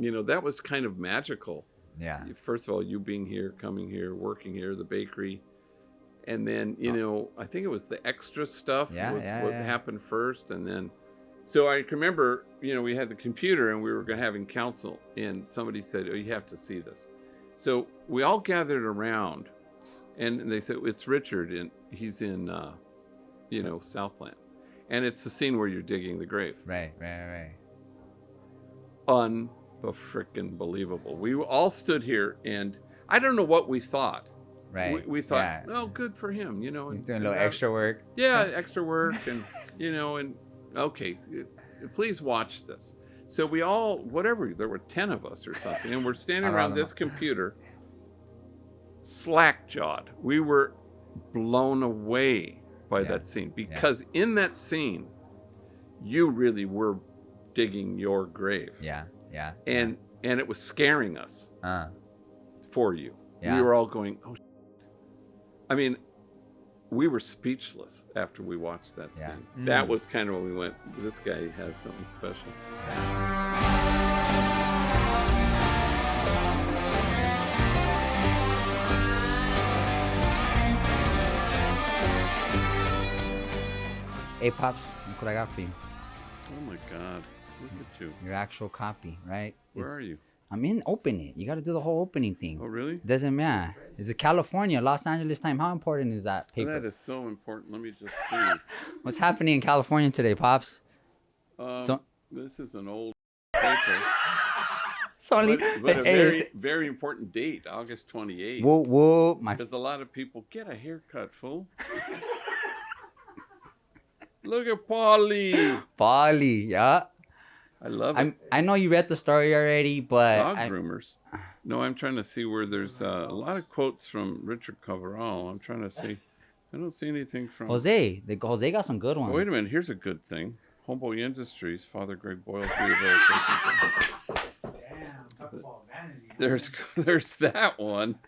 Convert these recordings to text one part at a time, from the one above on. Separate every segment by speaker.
Speaker 1: that was kind of magical.
Speaker 2: Yeah.
Speaker 1: First of all, you being here, coming here, working here, the bakery. And then, I think it was the extra stuff what happened first. And then, so I remember, we had the computer and we were having counsel. And somebody said, oh, you have to see this. So we all gathered around. And they said, it's Richard. And he's in, Southland. And it's the scene where you're digging the grave.
Speaker 2: Right.
Speaker 1: Freaking believable. We all stood here, and I don't know what we thought.
Speaker 2: Right.
Speaker 1: We thought, oh, good for him,
Speaker 2: And doing a little extra work.
Speaker 1: Yeah, extra work, and and okay, please watch this. So we all, there were 10 of us or something, and we're standing around this computer, slack-jawed. We were blown away by that scene because in that scene, you really were digging your grave.
Speaker 2: Yeah.
Speaker 1: And it was scaring us for you.
Speaker 2: Yeah.
Speaker 1: We were all going, oh, I mean, we were speechless after we watched that scene. That was kind of when we went, this guy has something special.
Speaker 2: Hey, Pops, look what I got for you.
Speaker 1: Oh, my God. Look at you.
Speaker 2: Your actual copy, right?
Speaker 1: Where are you?
Speaker 2: I'm in open it. You got to do the whole opening thing.
Speaker 1: Oh, really?
Speaker 2: Doesn't matter. It's a California, Los Angeles time. How important is that paper?
Speaker 1: That is so important. Let me just see.
Speaker 2: What's happening in California today, Pops?
Speaker 1: This is an old paper.
Speaker 2: It's only...
Speaker 1: But a very, very important date, August 28th.
Speaker 2: Whoa.
Speaker 1: Because a lot of people, get a haircut, fool. Look at Paulie,
Speaker 2: yeah.
Speaker 1: I love it.
Speaker 2: I know you read the story already, but...
Speaker 1: Dog groomers. No, I'm trying to see where there's a lot of quotes from Richard Cabral. I'm trying to see. I don't see anything from...
Speaker 2: Jose got some good ones.
Speaker 1: Oh, wait a minute. Here's a good thing. Homeboy Industries, Father Greg Boyle. Rehabilitation.
Speaker 3: Damn, talk about vanity.
Speaker 1: There's that one.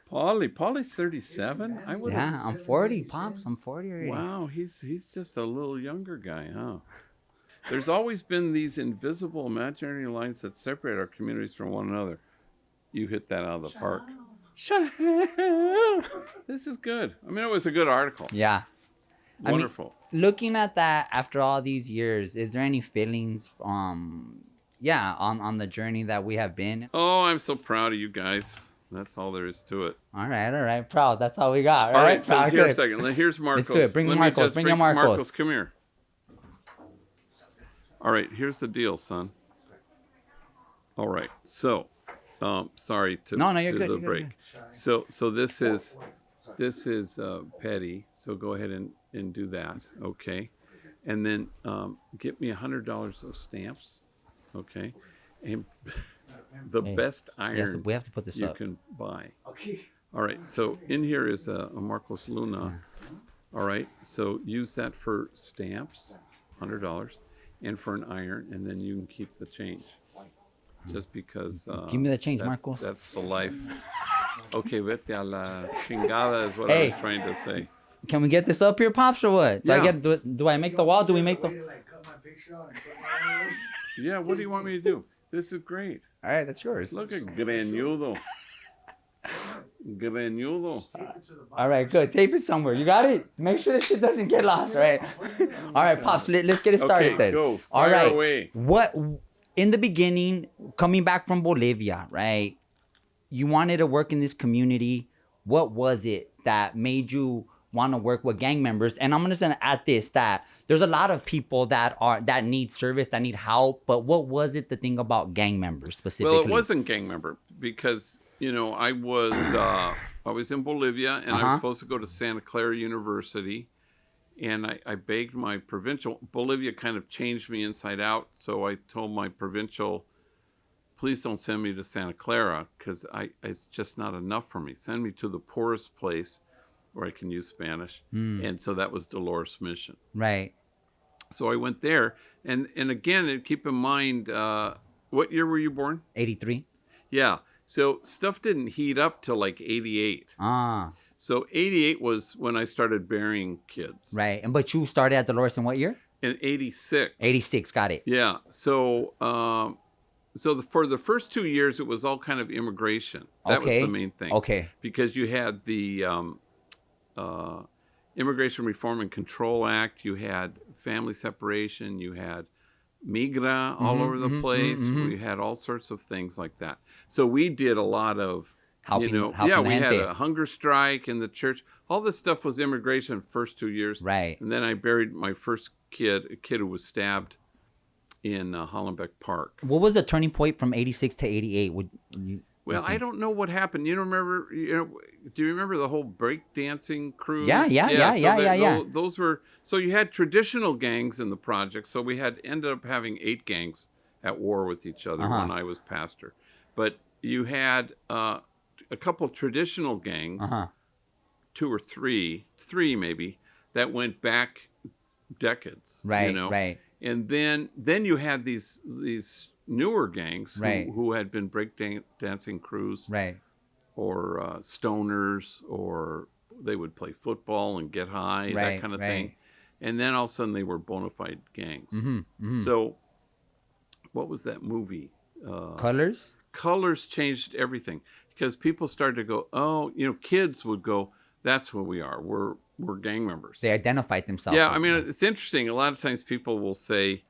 Speaker 1: Paulie's 37.
Speaker 2: I'm 40, Pops. I'm 40 already.
Speaker 1: Wow, he's just a little younger guy, huh? There's always been these invisible imaginary lines that separate our communities from one another. You hit that out of the park. Shut up. This is good. I mean, it was a good article.
Speaker 2: Yeah.
Speaker 1: Wonderful.
Speaker 2: I mean, looking at that after all these years, is there any feelings on the journey that we have been?
Speaker 1: Oh, I'm so proud of you guys. That's all there is to it.
Speaker 2: All right. Proud. That's all we got.
Speaker 1: All right, so here a second. Here's Marcos.
Speaker 2: Let's do it. Bring Marcos. Bring your Marcos.
Speaker 1: Marcos, come here. All right, here's the deal, son. All right, so, sorry to
Speaker 2: you're good,
Speaker 1: the
Speaker 2: you're
Speaker 1: break.
Speaker 2: Good.
Speaker 1: So this is petty. So go ahead and do that, okay? And then get me $100 of stamps, okay? And the best iron
Speaker 2: we have to put this
Speaker 1: you
Speaker 2: up.
Speaker 1: can buy.
Speaker 3: Okay.
Speaker 1: All right, so in here is a Marcos Luna. All right, so use that for stamps, $100, and for an iron, and then you can keep the change. Just because...
Speaker 2: Give me the change, Marcos.
Speaker 1: That's the life. Okay, vete a la chingada is what I was trying to say.
Speaker 2: Can we get this up here, Pops, or what? Do I make the wall? Do we make the...
Speaker 1: Yeah, what do you want me to do? This is great.
Speaker 2: All right, that's yours.
Speaker 1: Look at Granudo.
Speaker 2: All right, good. Tape it somewhere. You got it? Make sure this shit doesn't get lost, right? All right, Pops, let's get it started then.
Speaker 1: Go.
Speaker 2: All right.
Speaker 1: Away.
Speaker 2: What, in the beginning, coming back from Bolivia, right? You wanted to work in this community. What was it that made you want to work with gang members? And I'm just going to add this, that there's a lot of people that need service, that need help. But what was it, the thing about gang members specifically?
Speaker 1: Well, it wasn't gang member because, I was in Bolivia and I was supposed to go to Santa Clara University. And I begged my provincial. Bolivia kind of changed me inside out. So I told my provincial, please don't send me to Santa Clara because it's just not enough for me. Send me to the poorest place where I can use Spanish. And so that was Dolores Mission.
Speaker 2: Right.
Speaker 1: So I went there. And again, keep in mind, what year were you born?
Speaker 2: 83.
Speaker 1: Yeah. So stuff didn't heat up till like 88. So 88 was when I started burying kids.
Speaker 2: Right. But you started at Dolores in what year?
Speaker 1: In 86.
Speaker 2: 86. Got it.
Speaker 1: Yeah. So for the first 2 years, it was all kind of immigration. That was the main thing.
Speaker 2: Okay.
Speaker 1: Because you had the Immigration Reform and Control Act, you had family separation, you had migra all over the place. We had all sorts of things like that. So we did a lot of, we had a hunger strike in the church. All this stuff was immigration first 2 years.
Speaker 2: Right.
Speaker 1: And then I buried my first kid, a kid who was stabbed in Hollenbeck Park.
Speaker 2: What was the turning point from 86 to 88?
Speaker 1: I don't know what happened. You don't remember, do you remember the whole breakdancing cruise?
Speaker 2: Yeah.
Speaker 1: Those were, so you had traditional gangs in the project. So we ended up having 8 gangs at war with each other when I was pastor. But you had a couple traditional gangs, 2 or 3 maybe, that went back decades.
Speaker 2: Right, right.
Speaker 1: And then you had these newer gangs who had been breakdancing crews, or stoners, or they would play football and get high, that kind of thing. And then all of a sudden they were bona fide gangs. So what was that movie?
Speaker 2: Colors?
Speaker 1: Colors changed everything, because people started to go, kids would go, that's what we are. We're gang members.
Speaker 2: They identified themselves.
Speaker 1: Yeah, I mean, it's interesting. A lot of times people will say,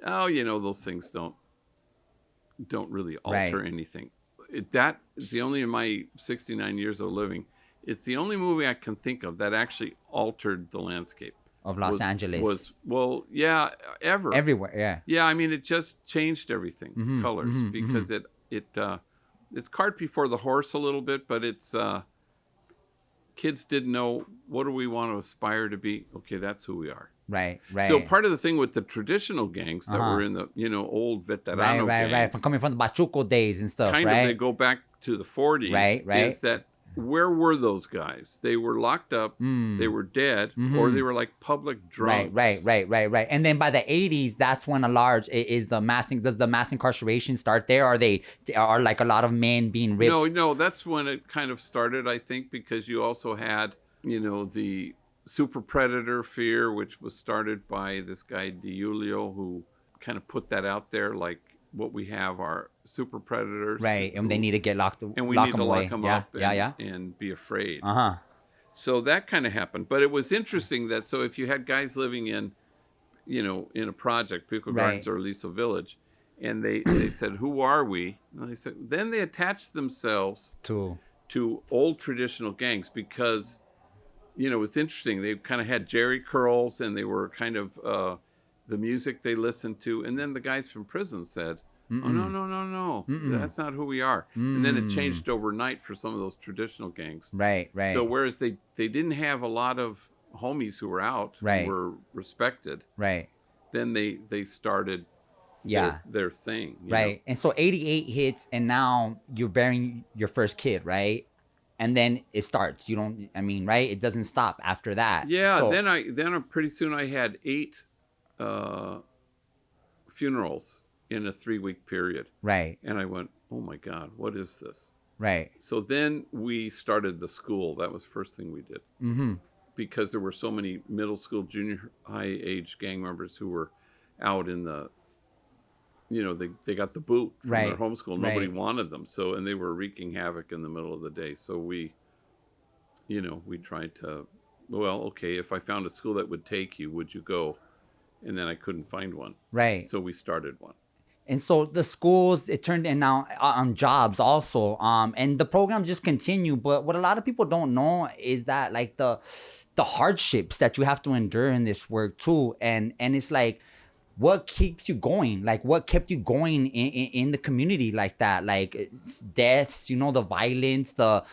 Speaker 1: those things don't really alter anything. That is the only, in my 69 years of living, it's the only movie I can think of that actually altered the landscape
Speaker 2: of Los Angeles.
Speaker 1: Ever.
Speaker 2: Everywhere, yeah.
Speaker 1: Yeah, I mean, it just changed everything, colors, because it's cart before the horse a little bit, but it's kids didn't know, what do we want to aspire to be? Okay, that's who we are.
Speaker 2: Right.
Speaker 1: So part of the thing with the traditional gangs that were in the, old veterano gangs.
Speaker 2: From coming from the Bachuco days and stuff,
Speaker 1: kind of, they go back to the 40s.
Speaker 2: Right.
Speaker 1: Is that, where were those guys? They were locked up, they were dead, or they were like public drunks.
Speaker 2: Right. And then by the 80s, that's when does the mass incarceration start there? Are like a lot of men being ripped?
Speaker 1: No, that's when it kind of started, I think, because you also had, the super predator fear, which was started by this guy DiIulio, who kind of put that out there, like, what we have are super predators,
Speaker 2: and they need to get locked,
Speaker 1: and we need to lock them up and be afraid. So that kind of happened. But it was interesting that, so if you had guys living in, in a project, Pico Gardens or Aliso Village, and they said, who are we? And they said, then they attached themselves to old traditional gangs, because it's interesting. They kind of had jerry curls, and they were kind of the music they listened to. And then the guys from prison said, oh, no. That's not who we are. And then it changed overnight for some of those traditional gangs.
Speaker 2: Right.
Speaker 1: So whereas they didn't have a lot of homies who were out, who were respected, then they started their thing. You know?
Speaker 2: And so 88 hits, and now you're bearing your first kid, right? And then it starts. It doesn't stop after that.
Speaker 1: Yeah. So, then pretty soon I had 8 funerals in a 3-week period.
Speaker 2: Right.
Speaker 1: And I went, oh my God, what is this?
Speaker 2: Right.
Speaker 1: So then we started the school. That was the first thing we did. Because there were so many middle school, junior high age gang members who were out in the, they got the boot from their homeschool. Nobody wanted them. So, and they were wreaking havoc in the middle of the day. So we tried to, if I found a school that would take you, would you go? And then I couldn't find one. Right. So we started one.
Speaker 2: And so the schools, it turned in now on jobs also. And the program just continued. But what a lot of people don't know is that, like, the hardships that you have to endure in this work too. And it's like, what keeps you going? Like, what kept you going in the community like that? Like, deaths, the violence, the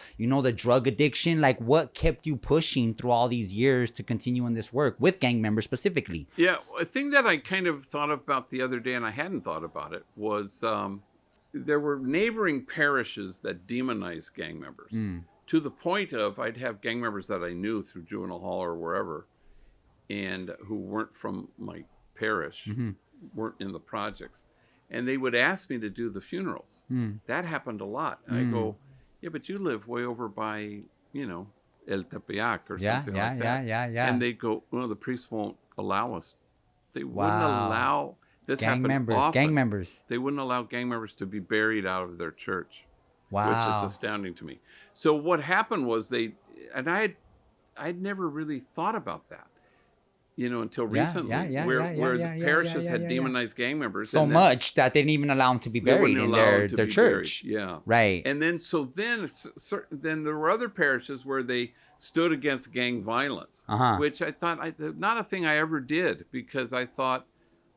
Speaker 2: drug addiction. Like, what kept you pushing through all these years to continue in this work with gang members specifically?
Speaker 1: Yeah, a thing that I kind of thought about the other day, and I hadn't thought about it, was there were neighboring parishes that demonized gang members to the point of, I'd have gang members that I knew through juvenile hall or wherever, and who weren't from my parish, weren't in the projects, and they would ask me to do the funerals. That happened a lot. And I go, yeah, but you live way over by, El Tepeyac or something like that. And they go, well, the priest won't allow us. They wouldn't allow. This
Speaker 2: gang
Speaker 1: happened
Speaker 2: members,
Speaker 1: often.
Speaker 2: gang members.
Speaker 1: They wouldn't allow gang members to be buried out of their church,
Speaker 2: Wow.
Speaker 1: which is astounding to me. So what happened was I'd never really thought about that, until recently, where the parishes had demonized gang members
Speaker 2: so much that they didn't even allow them to be buried in their church.
Speaker 1: Buried. Yeah,
Speaker 2: right.
Speaker 1: And then then there were other parishes where they stood against gang violence, which I thought not a thing I ever did, because I thought,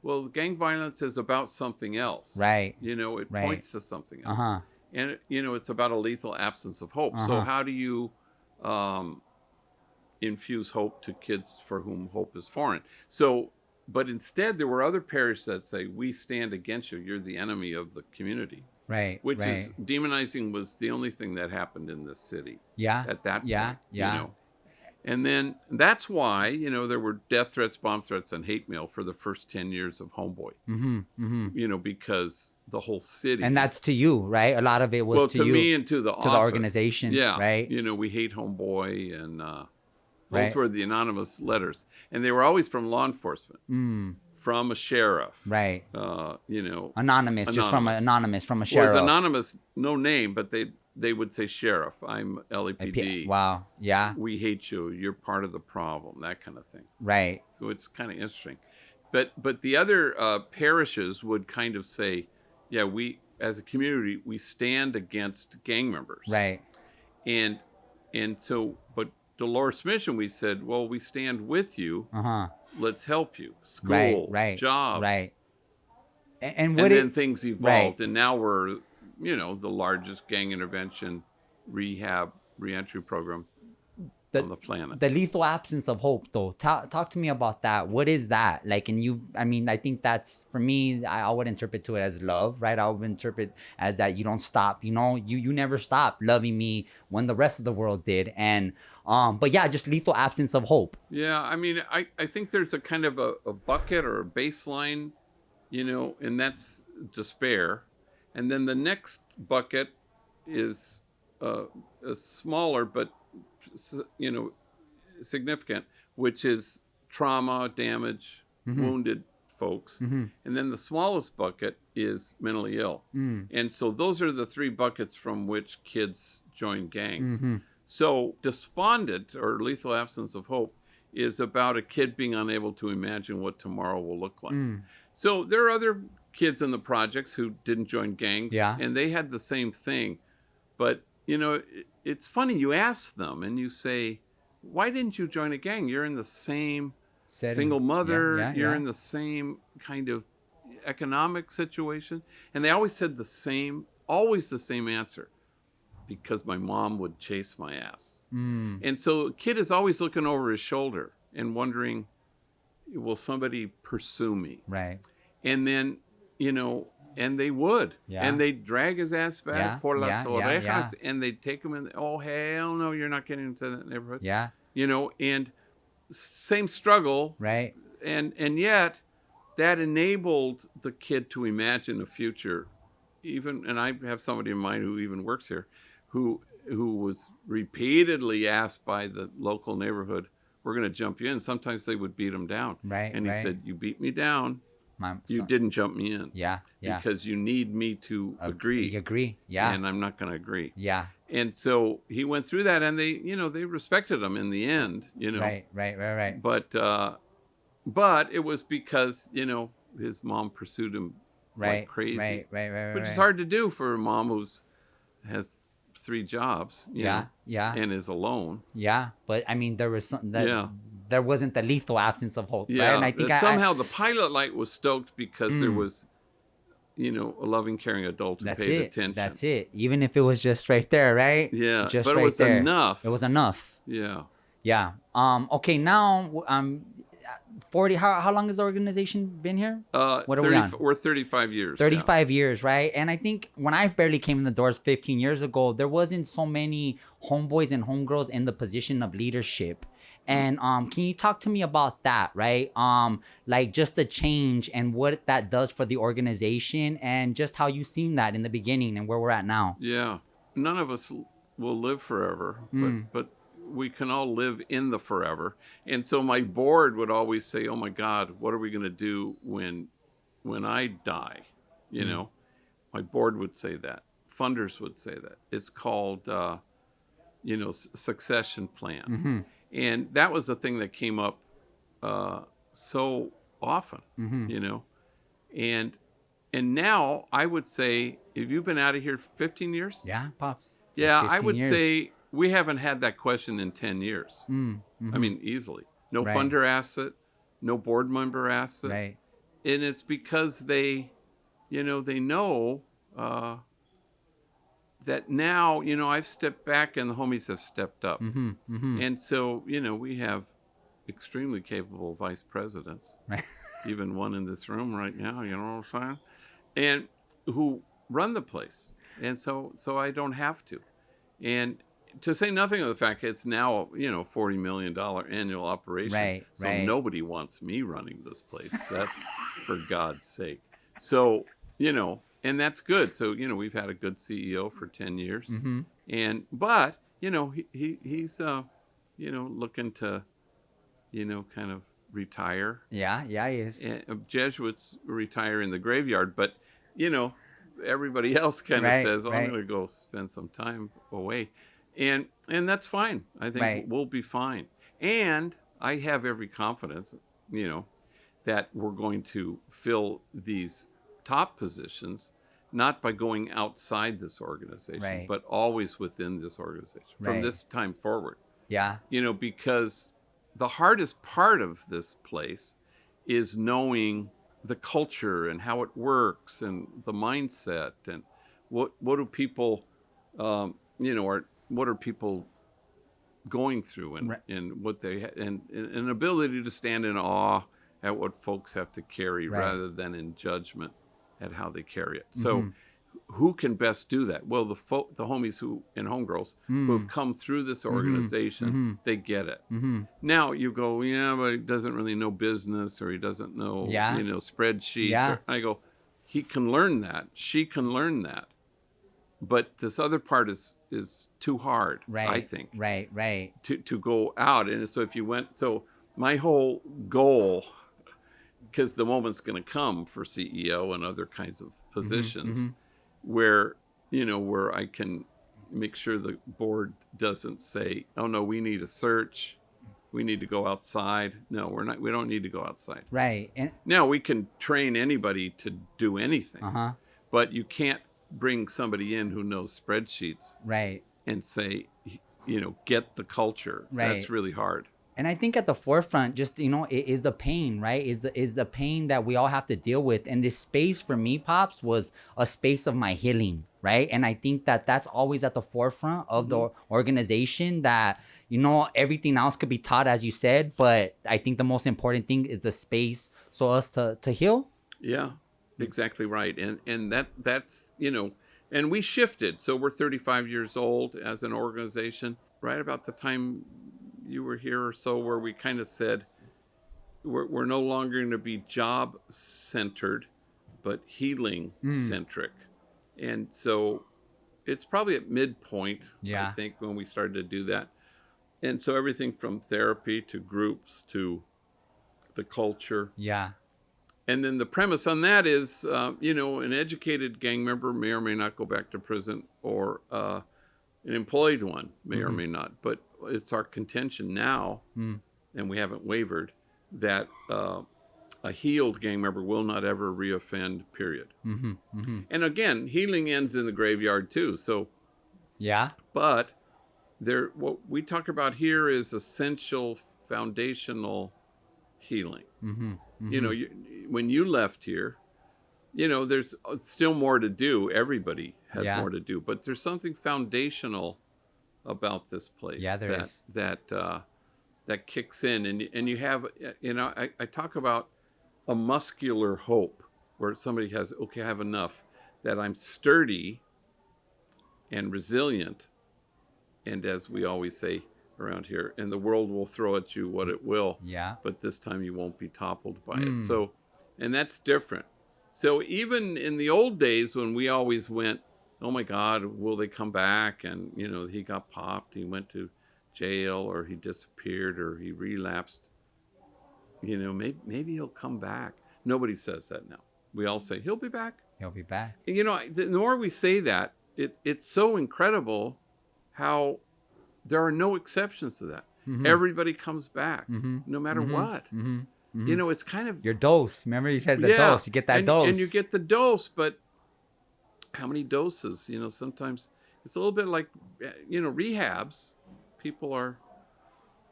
Speaker 1: well, gang violence is about something else,
Speaker 2: right?
Speaker 1: It points to something else, and it's about a lethal absence of hope. So how do you infuse hope to kids for whom hope is foreign? So, but instead there were other parishes that say, we stand against you. You're the enemy of the community.
Speaker 2: Right.
Speaker 1: Which is demonizing was the only thing that happened in this city.
Speaker 2: Yeah.
Speaker 1: At that point. And then that's why, there were death threats, bomb threats, and hate mail for the first 10 years of Homeboy. Because the whole city.
Speaker 2: And that's to you, right? A lot of it was to you.
Speaker 1: To me and to the office.
Speaker 2: To the organization.
Speaker 1: Yeah.
Speaker 2: Right.
Speaker 1: We hate Homeboy, and those were the anonymous letters. And they were always from law enforcement. From a sheriff.
Speaker 2: Right.
Speaker 1: Anonymous.
Speaker 2: Just from a sheriff.
Speaker 1: It was anonymous, no name, but they would say, sheriff, I'm LAPD.
Speaker 2: Wow. Yeah.
Speaker 1: We hate you. You're part of the problem. That kind of thing.
Speaker 2: Right.
Speaker 1: So it's kind of interesting. But the other parishes would kind of say, yeah, we, as a community, we stand against gang members.
Speaker 2: Right.
Speaker 1: And so, but Dolores Mission, we said, well, we stand with you. Let's help you. School, jobs.
Speaker 2: Right.
Speaker 1: And then things evolved. And now we're, the largest gang intervention rehab reentry program on the planet.
Speaker 2: The lethal absence of hope, though. Talk to me about that. What is that? Like, I think that's, for me, I would interpret to it as love, right? I would interpret as that you don't stop, you never stopped loving me when the rest of the world did. And, but yeah, just lethal absence of hope.
Speaker 1: Yeah. I think there's a kind of a bucket or a baseline, and that's despair. And then the next bucket is smaller, but significant, which is trauma, damage, wounded folks. And then the smallest bucket is mentally ill. And so those are the three buckets from which kids join gangs. So despondent, or lethal absence of hope, is about a kid being unable to imagine what tomorrow will look like. So there are other kids in the projects who didn't join gangs, and they had the same thing. But it's funny, you ask them and you say, why didn't you join a gang? You're in the same setting. Single mother, you're in the same kind of economic situation. And they always said always the same answer: because my mom would chase my ass. And so a kid is always looking over his shoulder and wondering, will somebody pursue me?
Speaker 2: Right.
Speaker 1: And then, and they would. And they'd drag his ass back por las orejas, and they'd take him in. Oh, hell no, you're not getting into that neighborhood.
Speaker 2: Yeah.
Speaker 1: And same struggle.
Speaker 2: Right.
Speaker 1: And yet that enabled the kid to imagine a future. And I have somebody in mind who even works here, who was repeatedly asked by the local neighborhood, we're going to jump you in. Sometimes they would beat him down.
Speaker 2: Right.
Speaker 1: And he said, you beat me down. You didn't jump me in.
Speaker 2: Yeah.
Speaker 1: Because you need me to agree.
Speaker 2: Agree. Yeah.
Speaker 1: And I'm not going to agree.
Speaker 2: Yeah.
Speaker 1: And so he went through that, and they respected him in the end,
Speaker 2: Right.
Speaker 1: But it was because, his mom pursued him like crazy.
Speaker 2: Right.
Speaker 1: Which is hard to do for a mom has 3 jobs, and is alone.
Speaker 2: Yeah. But there was something that there wasn't the lethal absence of hope.
Speaker 1: Yeah.
Speaker 2: Right? And I think
Speaker 1: somehow the pilot light was stoked because there was, a loving, caring adult who paid attention.
Speaker 2: That's it. Even if it was just right there, right?
Speaker 1: Yeah.
Speaker 2: Just
Speaker 1: but
Speaker 2: right
Speaker 1: it was
Speaker 2: there.
Speaker 1: enough.
Speaker 2: It was enough.
Speaker 1: Yeah.
Speaker 2: Yeah. Okay. Now, 40. How long has the organization been here? What are we on?
Speaker 1: We're 35 years.
Speaker 2: 35 years, right? And I think when I barely came in the doors 15 years ago, there wasn't so many homeboys and homegirls in the position of leadership. And can you talk to me about that, right? Like just the change and what that does for the organization, and just how you've seen that in the beginning and where we're at now.
Speaker 1: Yeah. None of us will live forever, but we can all live in the forever. And so my board would always say, oh my God, what are we going to do when when I die, you know, my board would say that. Funders would say that. It's called, you know, succession plan. And that was the thing that came up so often, you know. And now I would say, if you've been out of here 15 years?
Speaker 2: Yeah, Pops.
Speaker 1: Yeah, I
Speaker 2: 15
Speaker 1: would
Speaker 2: years.
Speaker 1: say we haven't had that question in 10 years. I mean, easily. No funder asked it. No board member asked it.
Speaker 2: Right.
Speaker 1: And it's because they, you know, they know that now, you know, I've stepped back and the homies have stepped up. And so, you know, we have extremely capable vice presidents, even one in this room right now, you know what I'm saying? And who run the place. And so I don't have to. And to say nothing of the fact it's now, you know, $40 million annual operation.
Speaker 2: Right,
Speaker 1: so
Speaker 2: right.
Speaker 1: nobody wants me running this place. That's for God's sake. So, you know, and that's good. So, you know, we've had a good CEO for 10 years. But, you know, he's, you know, looking to, you know, kind of retire.
Speaker 2: Yeah, he is.
Speaker 1: And Jesuits retire in the graveyard, but, you know, everybody else kind of says, oh, I'm going to go spend some time away. And that's fine. I think we'll be fine. And I have every confidence, you know, that we're going to fill these top positions, not by going outside this organization, but always within this organization from this time forward.
Speaker 2: Yeah.
Speaker 1: You know, because the hardest part of this place is knowing the culture and how it works and the mindset and what do people, you know, what are people going through and what they and an ability to stand in awe at what folks have to carry rather than in judgment at how they carry it. So who can best do that? Well, the homies who and homegirls who have come through this organization, they get it. Now you go, yeah, but he doesn't really know business or he doesn't know, you know, spreadsheets. Or, I go, he can learn that. She can learn that. But this other part is too hard, I think.
Speaker 2: Right.
Speaker 1: To go out. And so if you went, so my whole goal, because the moment's going to come for CEO and other kinds of positions where, you know, where I can make sure the board doesn't say, oh no, we need a search. We need to go outside. No, we don't need to go outside.
Speaker 2: Right. And
Speaker 1: now we can train anybody to do anything, but you can't bring somebody in who knows spreadsheets and say, you know, get the culture. That's really hard.
Speaker 2: And I think at the forefront, just, you know, it is the pain, right? Is the pain that we all have to deal with. And this space for me, Pops, was a space of my healing, right? And I think that that's always at the forefront of the organization, that, you know, everything else could be taught, as you said, but I think the most important thing is the space so us to heal.
Speaker 1: Yeah, exactly right. And that's, you know, and we shifted. So we're 35 years old as an organization, right about the time you were here or so, where we kind of said we're no longer going to be job centered, but healing centric. And so it's probably at midpoint, I think, when we started to do that. And so everything from therapy to groups to the culture.
Speaker 2: Yeah.
Speaker 1: And then the premise on that is, you know, an educated gang member may or may not go back to prison, or an employed one may or may not. But it's our contention now, and we haven't wavered, that a healed gang member will not ever reoffend, period. And again, healing ends in the graveyard too. So, but what we talk about here is essential foundational healing. You know, when you left here, you know, there's still more to do. Everybody has more to do, but there's something foundational about this place that kicks in, and you have, you know, I talk about a muscular hope, where somebody has, okay, I have enough, that I'm sturdy and resilient, and as we always say around here, and the world will throw at you what it will, but this time you won't be toppled by it. So, and that's different. So even in the old days, when we always went, oh my God, will they come back? And, you know, he got popped, he went to jail, or he disappeared, or he relapsed. You know, maybe he'll come back. Nobody says that now. We all say, he'll be back.
Speaker 2: He'll be back.
Speaker 1: And, you know, the more we say that, it's so incredible how there are no exceptions to that. Mm-hmm. Everybody comes back, no matter what. Mm-hmm. You know, it's kind of...
Speaker 2: Your dose. Remember you said the dose. You get that dose.
Speaker 1: And you get the dose, but how many doses? You know, sometimes it's a little bit like, you know, rehabs. People are,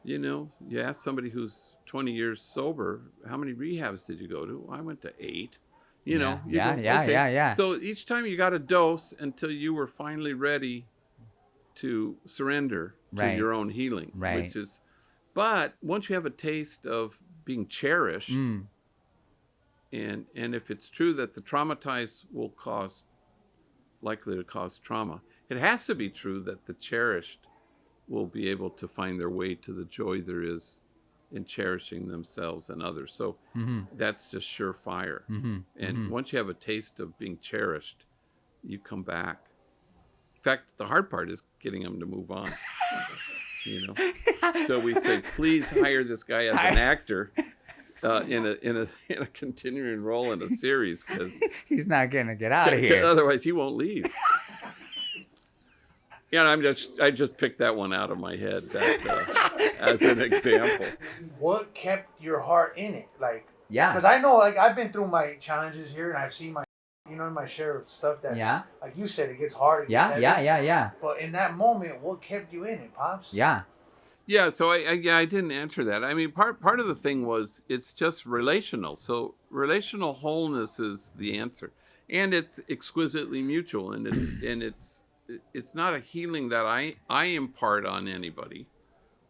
Speaker 1: you know, you ask somebody who's 20 years sober, how many rehabs did you go to? I went to 8. You know,
Speaker 2: yeah.
Speaker 1: So each time you got a dose until you were finally ready to surrender to your own healing, which is, but once you have a taste of being cherished, and if it's true that the traumatized will likely to cause trauma, it has to be true that the cherished will be able to find their way to the joy there is in cherishing themselves and others. So that's just surefire. And once you have a taste of being cherished, you come back. In fact, the hard part is getting them to move on. You know, so we say, please hire this guy as an actor in a continuing role in a series, because
Speaker 2: he's not gonna get out of here.
Speaker 1: Otherwise, he won't leave. Yeah, I just picked that one out of my head as an example.
Speaker 3: What kept your heart in it? Like,
Speaker 2: yeah,
Speaker 3: because I know, like, I've been through my challenges here, and I've seen my share of stuff that's, like you said, it gets hard.
Speaker 2: Yeah.
Speaker 3: But in that moment, what kept you in it, Pops?
Speaker 2: Yeah.
Speaker 1: So I didn't answer that. I mean, part of the thing was it's just relational. So relational wholeness is the answer, and it's exquisitely mutual, and it's not a healing that I impart on anybody,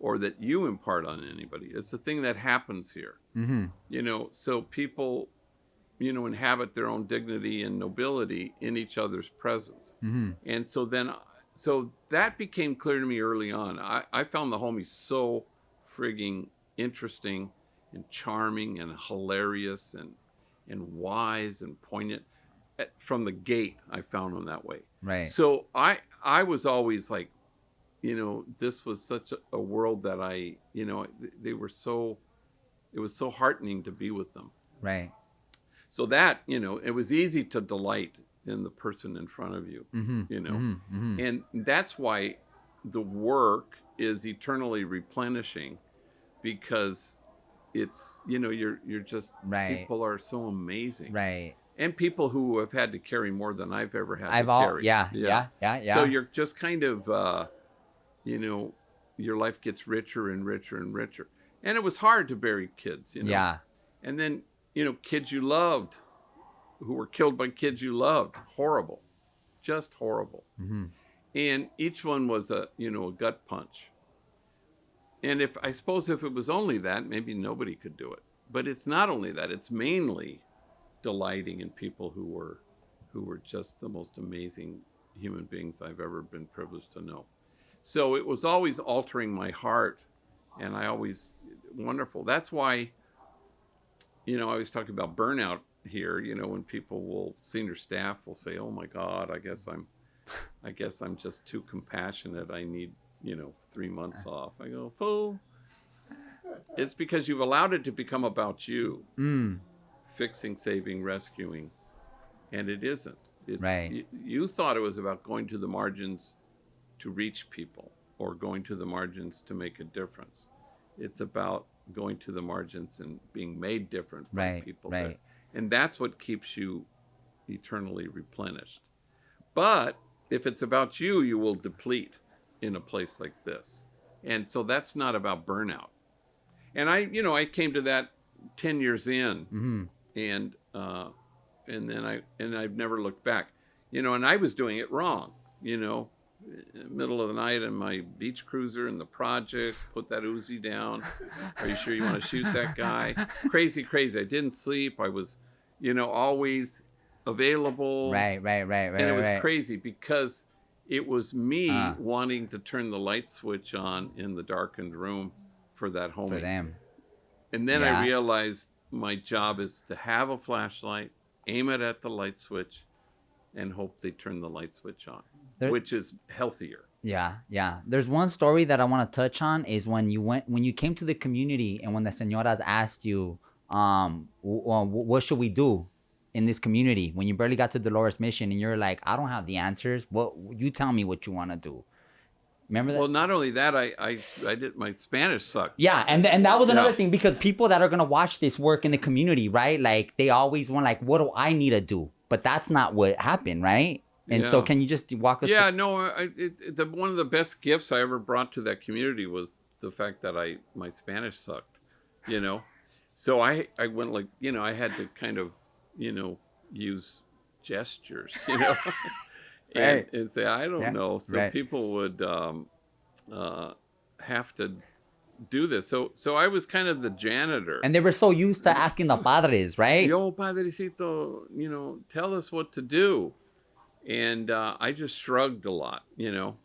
Speaker 1: or that you impart on anybody. It's a thing that happens here. You know, so people, you know, inhabit their own dignity and nobility in each other's presence. And so that became clear to me early on. I found the homies so frigging interesting and charming and hilarious and wise and poignant. From the gate, I found them that way.
Speaker 2: Right.
Speaker 1: So I was always like, you know, this was such a world that you know, it was so heartening to be with them.
Speaker 2: Right.
Speaker 1: So that, you know, it was easy to delight in the person in front of you, you know, and that's why the work is eternally replenishing, because it's, you know, you're just, people are so amazing.
Speaker 2: Right.
Speaker 1: And people who have had to carry more than I've ever had to carry.
Speaker 2: Yeah.
Speaker 1: So you're just kind of, you know, your life gets richer and richer and richer. And it was hard to bury kids, you know.
Speaker 2: Yeah.
Speaker 1: And then, you know, kids you loved who were killed by kids you loved. Horrible. Just horrible. And each one was a gut punch. And I suppose if it was only that, maybe nobody could do it. But it's not only that. It's mainly delighting in people who were just the most amazing human beings I've ever been privileged to know. So it was always altering my heart, and wonderful. That's why, you know, I was talking about burnout here, you know, when senior staff will say, oh my God, I guess I'm just too compassionate. I need, you know, 3 months off. I go, fool. It's because you've allowed it to become about you. Fixing, saving, rescuing, and it isn't. It's,
Speaker 2: right.
Speaker 1: You thought it was about going to the margins to reach people, or going to the margins to make a difference. It's about going to the margins and being made different by people.
Speaker 2: Right.
Speaker 1: And that's what keeps you eternally replenished. But if it's about you, you will deplete in a place like this. And so that's not about burnout. And I came to that 10 years in. And then I've never looked back, you know, and I was doing it wrong, you know, middle of the night in my beach cruiser in the project, put that Uzi down. Are you sure you want to shoot that guy? Crazy. I didn't sleep. I was, you know, always available.
Speaker 2: Right.
Speaker 1: And it was crazy because it was me wanting to turn the light switch on in the darkened room for that homie.
Speaker 2: For them.
Speaker 1: And then I realized my job is to have a flashlight, aim it at the light switch, and hope they turn the light switch on, which is healthier.
Speaker 2: Yeah. There's one story that I want to touch on is when you came to the community and when the señoras asked you, what should we do in this community when you barely got to Dolores Mission and you're like, I don't have the answers. What you tell me what you want to do. Remember that?
Speaker 1: Well, not only that, I did, my Spanish sucked.
Speaker 2: Yeah, and that was another thing, because people that are gonna watch this work in the community, right? Like they always want, like, what do I need to do? But that's not what happened, right? And so, can you just walk us?
Speaker 1: Yeah, no. One of the best gifts I ever brought to that community was the fact that my Spanish sucked, you know. So I went, like, you know, I had to kind of, you know, use gestures, you know. And say, I don't know. So people would have to do this. So I was kind of the janitor.
Speaker 2: And they were so used to asking the padres, right?
Speaker 1: Yo, padrecito, you know, tell us what to do. And I just shrugged a lot, you know,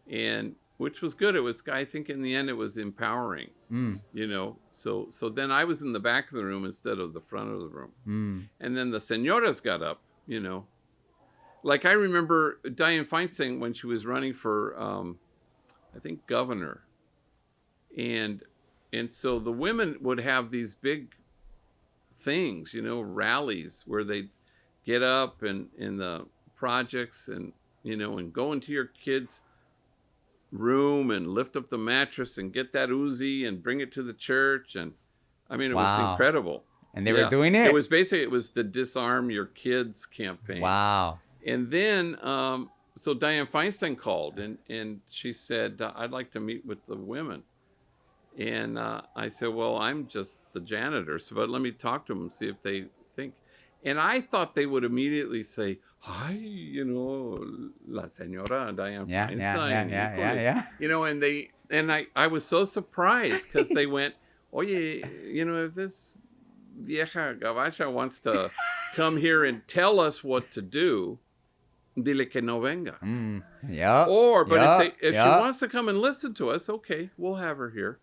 Speaker 1: and which was good. It was, I think in the end, it was empowering, you know. So then I was in the back of the room instead of the front of the room. And then the señoras got up, you know. Like I remember Dianne Feinstein when she was running for, I think, governor. And so the women would have these big things, you know, rallies where they'd get up and in the projects and, you know, and go into your kid's room and lift up the mattress and get that Uzi and bring it to the church. And I mean, it was incredible.
Speaker 2: And they were doing it?
Speaker 1: It was basically, it was the Disarm Your Kids campaign.
Speaker 2: Wow.
Speaker 1: And then, so Dianne Feinstein called and she said, I'd like to meet with the women. And I said, well, I'm just the janitor, but let me talk to them and see if they think. And I thought they would immediately say, hi, you know, la señora Dianne Feinstein.
Speaker 2: Yeah.
Speaker 1: You know, and I was so surprised because they went, oye, you know, if this vieja gabacha wants to come here and tell us what to do, dile que no venga. If she wants to come and listen to us, okay, we'll have her here.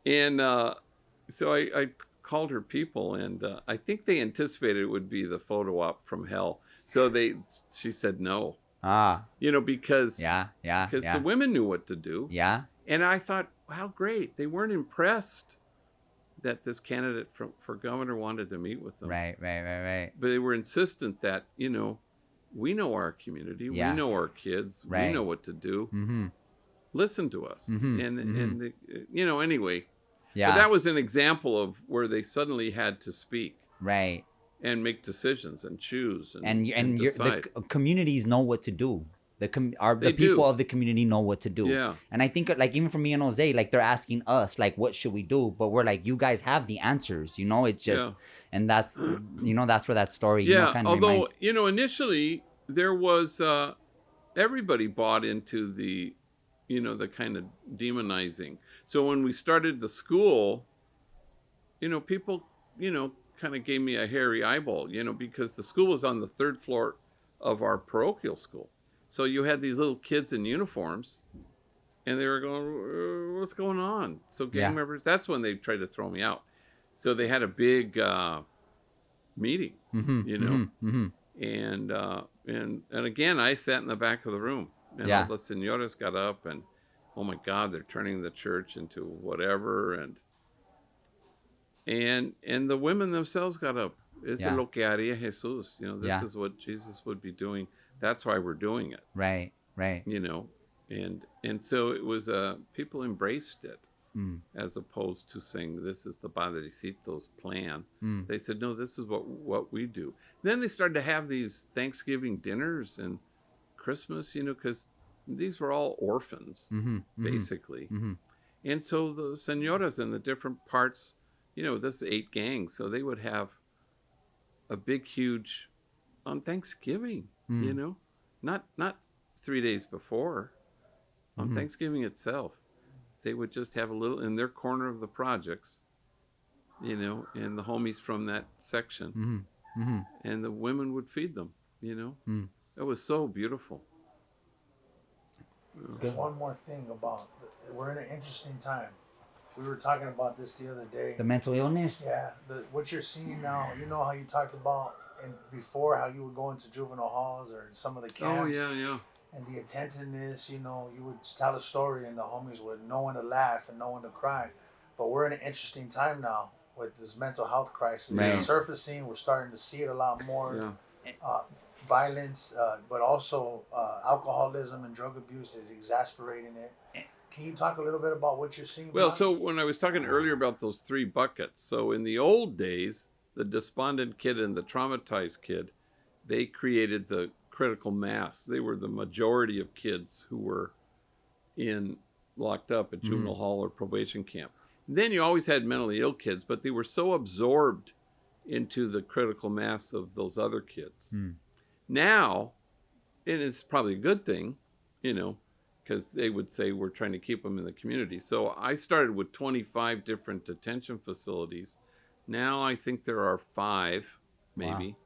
Speaker 1: And so I called her people, and I think they anticipated it would be the photo op from hell. So she said no. You know, because the women knew what to do. And I thought, how great. They weren't impressed that this candidate for governor wanted to meet with them.
Speaker 2: Right.
Speaker 1: But they were insistent that, you know, we know our community, we know our kids, we know what to do. Listen to us. And you know, anyway. But that was an example of where they suddenly had to speak.
Speaker 2: Right.
Speaker 1: And make decisions and choose and
Speaker 2: decide. The communities know what to do. The people of the community know what to do.
Speaker 1: Yeah.
Speaker 2: And I think, like, even for me and Jose, like, they're asking us, like, what should we do? But we're like, you guys have the answers, you know. It's just, and that's, you know, that's where that story, you know, kind of
Speaker 1: although
Speaker 2: reminds.
Speaker 1: you know, initially there was everybody bought into the, you know, the kind of demonizing. So when we started the school, you know, people, you know, kind of gave me a hairy eyeball, you know, because the school was on the 3rd floor of our parochial school. So you had these little kids in uniforms, and they were going, what's going on? So gang members, that's when they tried to throw me out. So they had a big meeting, you know, and again, I sat in the back of the room, and all the señoras got up, and oh my God, they're turning the church into whatever, and the women themselves got up. Es lo que haría Jesús. You know, this is what Jesus would be doing. That's why we're doing it.
Speaker 2: Right.
Speaker 1: You know, and so it was, people embraced it as opposed to saying, this is the Padrecito's plan. They said, no, this is what we do. Then they started to have these Thanksgiving dinners and Christmas, you know, because these were all orphans, basically. And so the señoras in the different parts, you know, this is 8 gangs, so they would have a big, huge on Thanksgiving, you know, not 3 days before, on Thanksgiving itself. They would just have a little in their corner of the projects, you know, and the homies from that section, and the women would feed them, you know. It was so beautiful.
Speaker 3: There's one more thing about, we're in an interesting time. We were talking about this the other day.
Speaker 2: The mental illness?
Speaker 3: Yeah. What you're seeing now, you know how you talked about before how you would go into juvenile halls or some of the camps.
Speaker 1: Oh, yeah.
Speaker 3: And the attentiveness, you know, you would tell a story and the homies would know when to laugh and know when to cry. But we're in an interesting time now with this mental health crisis
Speaker 2: Right.
Speaker 3: surfacing. We're starting to see it a lot more. Violence, but also alcoholism and drug abuse is exasperating it. Can you talk a little bit about what you're seeing?
Speaker 1: Well, so when I was talking earlier about those 3 buckets, so in the old days, the despondent kid and the traumatized kid, they created the critical mass. They were the majority of kids who were locked up at juvenile hall or probation camp. And then you always had mentally ill kids, but they were so absorbed into the critical mass of those other kids. Now, and it's probably a good thing, because they would say we're trying to keep them in the community. So I started with 25 different detention facilities. Now I think there are 5, maybe. Wow.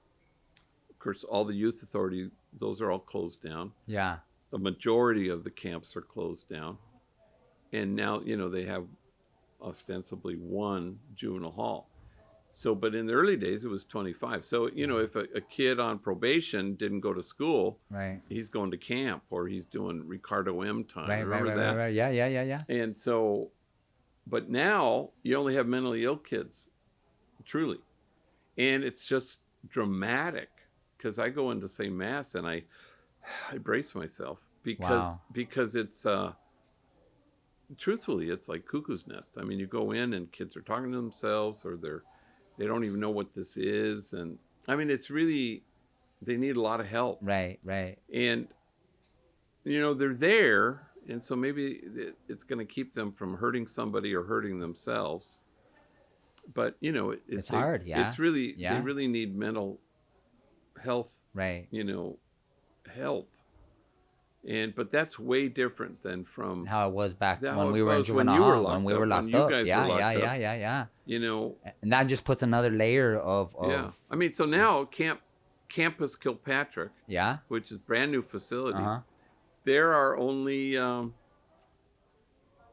Speaker 1: Of course, all the youth authority, those are all closed down.
Speaker 2: Yeah.
Speaker 1: The majority of the camps are closed down. And now, they have ostensibly 1 juvenile hall. So, but in the early days, it was 25. So, if a kid on probation didn't go to school,
Speaker 2: right,
Speaker 1: he's going to camp or he's doing Ricardo M time.
Speaker 2: Right,
Speaker 1: Remember that?
Speaker 2: Right. Yeah.
Speaker 1: And so, but now you only have mentally ill kids, truly. And it's just dramatic because I go into say mass and I brace myself because it's, truthfully, it's like cuckoo's nest. I mean, you go in and kids are talking to themselves or they don't even know what this is. And I mean, it's really, they need a lot of help.
Speaker 2: Right.
Speaker 1: And, they're there. And so maybe it's going to keep them from hurting somebody or hurting themselves. But, it's
Speaker 2: hard. Yeah.
Speaker 1: It's really, they really need mental health,
Speaker 2: right,
Speaker 1: help. But that's way different than from
Speaker 2: how it was back when we were in juvenile hall, when we were locked up. Yeah. And that just puts another layer of.
Speaker 1: Yeah. I mean, so now Campus Kilpatrick, which is a brand new facility, there are only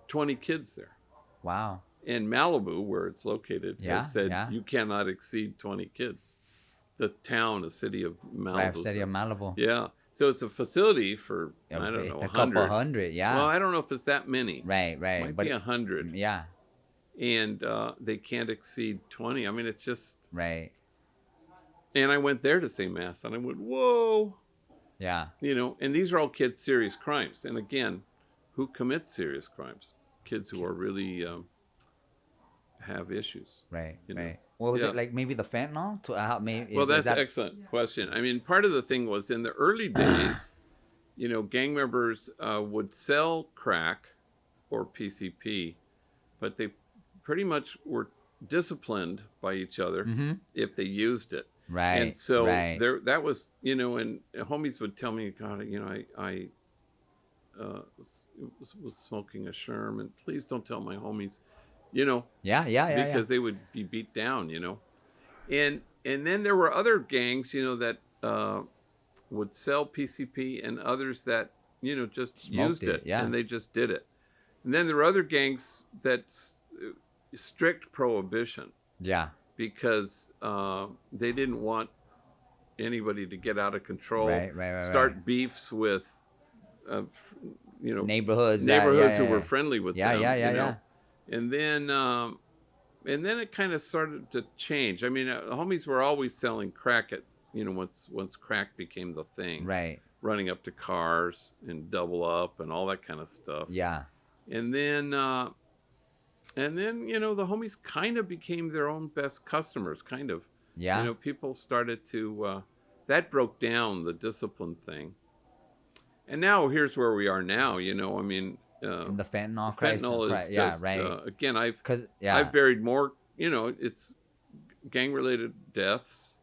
Speaker 1: 20 kids there.
Speaker 2: Wow.
Speaker 1: And Malibu, where it's located, has said you cannot exceed 20 kids. The city of Malibu.
Speaker 2: Right, city of Malibu.
Speaker 1: Yeah. So it's a facility for, I don't know, 100.
Speaker 2: A couple hundred, yeah.
Speaker 1: Well, I don't know if it's that many.
Speaker 2: Right.
Speaker 1: It might be 100.
Speaker 2: Yeah.
Speaker 1: And they can't exceed 20. I mean, it's just...
Speaker 2: Right.
Speaker 1: And I went there to say mass, and I went, whoa.
Speaker 2: Yeah.
Speaker 1: And these are all kids' serious crimes. And again, who commits serious crimes? Kids who are really have issues.
Speaker 2: Right. What was it, like maybe the fentanyl?
Speaker 1: Well, that's an excellent question. I mean, part of the thing was in the early days, gang members would sell crack or PCP, but they pretty much were disciplined by each other if they used it.
Speaker 2: Right.
Speaker 1: And so that was, and homies would tell me, God, I was smoking a Sherm, and please don't tell my homies. Because they would be beat down, and then there were other gangs, that would sell PCP and others that, just
Speaker 2: smoked
Speaker 1: used it and they just did it. And then there were other gangs that strict prohibition. Yeah. Because they didn't want anybody to get out of control. Right. Start beefs with,
Speaker 2: neighborhoods
Speaker 1: who were friendly with them.
Speaker 2: Yeah.
Speaker 1: And then it kind of started to change. I mean, homies were always selling crack at, once crack became the thing.
Speaker 2: Right.
Speaker 1: Running up to cars and double up and all that kind of stuff.
Speaker 2: Yeah.
Speaker 1: And then, the homies kind of became their own best customers, kind of.
Speaker 2: Yeah.
Speaker 1: People started to, that broke down the discipline thing. And now here's where we are now, I mean,
Speaker 2: the fentanyl crisis.
Speaker 1: Fentanyl is just, again, I've buried more, it's gang-related deaths.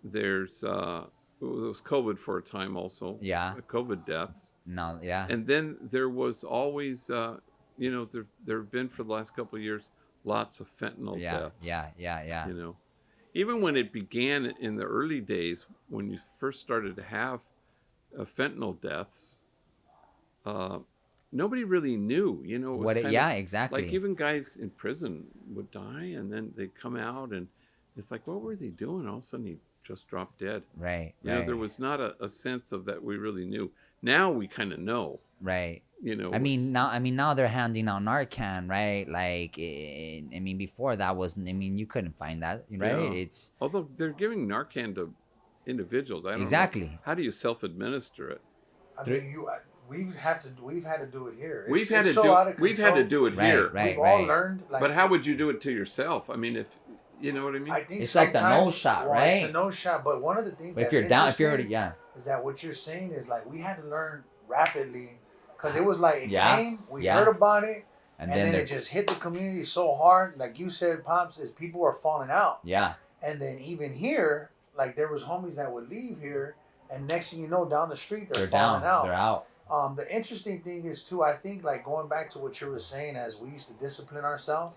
Speaker 1: There's, there was COVID for a time also. Yeah. COVID deaths.
Speaker 2: No, yeah.
Speaker 1: And then there was always, there have been for the last couple of years, lots of fentanyl deaths.
Speaker 2: Yeah.
Speaker 1: Even when it began in the early days, when you first started to have fentanyl deaths, nobody really knew, it was
Speaker 2: exactly.
Speaker 1: Like even guys in prison would die and then they'd come out and it's like, what were they doing? All of a sudden he just dropped dead.
Speaker 2: Right.
Speaker 1: You know, there was not a sense of that we really knew. Now we kind of know.
Speaker 2: Right.
Speaker 1: You know,
Speaker 2: now they're handing out Narcan, right? Like, I mean, before that was, I mean, you couldn't find that, right?
Speaker 1: Yeah.
Speaker 2: It's
Speaker 1: although they're giving Narcan to individuals. I don't
Speaker 2: exactly
Speaker 1: know. How do you self-administer it?
Speaker 3: I mean, we've had to do it here.
Speaker 1: We've had to do it here.
Speaker 2: Right.
Speaker 3: We've all learned. Like,
Speaker 1: but how would you do it to yourself? I mean, if you know what I mean.
Speaker 3: I think
Speaker 2: it's like the nose shot, right?
Speaker 3: It's the nose shot. But one of the things
Speaker 2: if you're down, if you're already,
Speaker 3: is that what you're saying is like we had to learn rapidly because it was like it came, we heard about it, and then it just hit the community so hard. Like you said, Pops, is people were falling out.
Speaker 2: Yeah.
Speaker 3: And then even here, like there was homies that would leave here, and next thing you know, down the street they're falling out.
Speaker 2: They're out.
Speaker 3: The interesting thing is too, I think, like going back to what you were saying, as we used to discipline ourselves,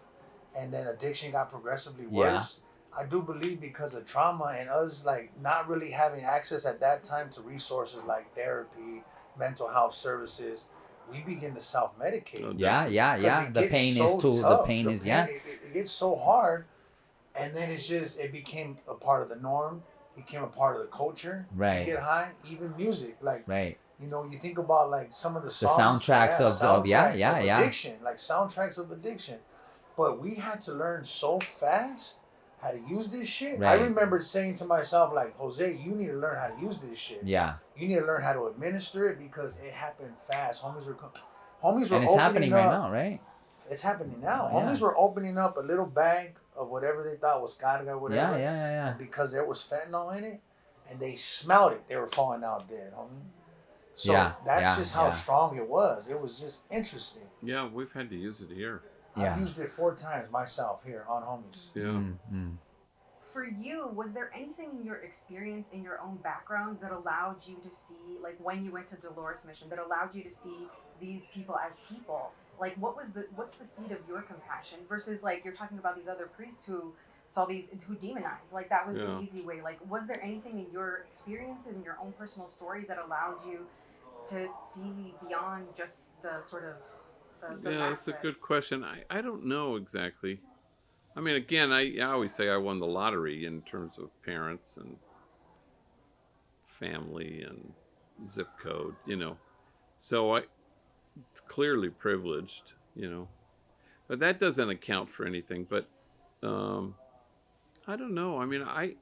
Speaker 3: and then addiction got progressively worse. I do believe because of trauma and us like not really having access at that time to resources like therapy, mental health services, we begin to self-medicate.
Speaker 2: Yeah. The pain is too. The pain is
Speaker 3: It gets so hard, and then it became a part of the norm. Became a part of the culture.
Speaker 2: Right.
Speaker 3: To get high, even music, like
Speaker 2: right.
Speaker 3: You know, you think about like some of the songs,
Speaker 2: soundtracks of
Speaker 3: addiction, like soundtracks of addiction. But we had to learn so fast how to use this shit. Right. I remember saying to myself, like, Jose, you need to learn how to use this shit.
Speaker 2: Yeah.
Speaker 3: You need to learn how to administer it because it happened fast. Homies were
Speaker 2: and it's happening right now, right?
Speaker 3: It's happening now. Homies were opening up a little bag of whatever they thought was carga or whatever.
Speaker 2: Yeah.
Speaker 3: And because there was fentanyl in it, and they smelled it, they were falling out dead, homie. So that's just how strong it was. It was just interesting.
Speaker 1: Yeah, we've had to use it here.
Speaker 3: I've used it 4 times myself here on Homies.
Speaker 1: Yeah.
Speaker 2: Mm-hmm.
Speaker 4: For you, was there anything in your experience, in your own background, that allowed you to see, like when you went to Dolores Mission, that allowed you to see these people as people? Like, what's the seed of your compassion versus like you're talking about these other priests who saw these, who demonized? Like that was the easy way. Like, was there anything in your experiences, in your own personal story, that allowed you to see beyond just the sort of
Speaker 1: that's a good question. I don't know exactly. I mean, again, I always say I won the lottery in terms of parents and family and zip code, you know. So I clearly privileged, you know. But that doesn't account for anything. But I don't know. I mean, I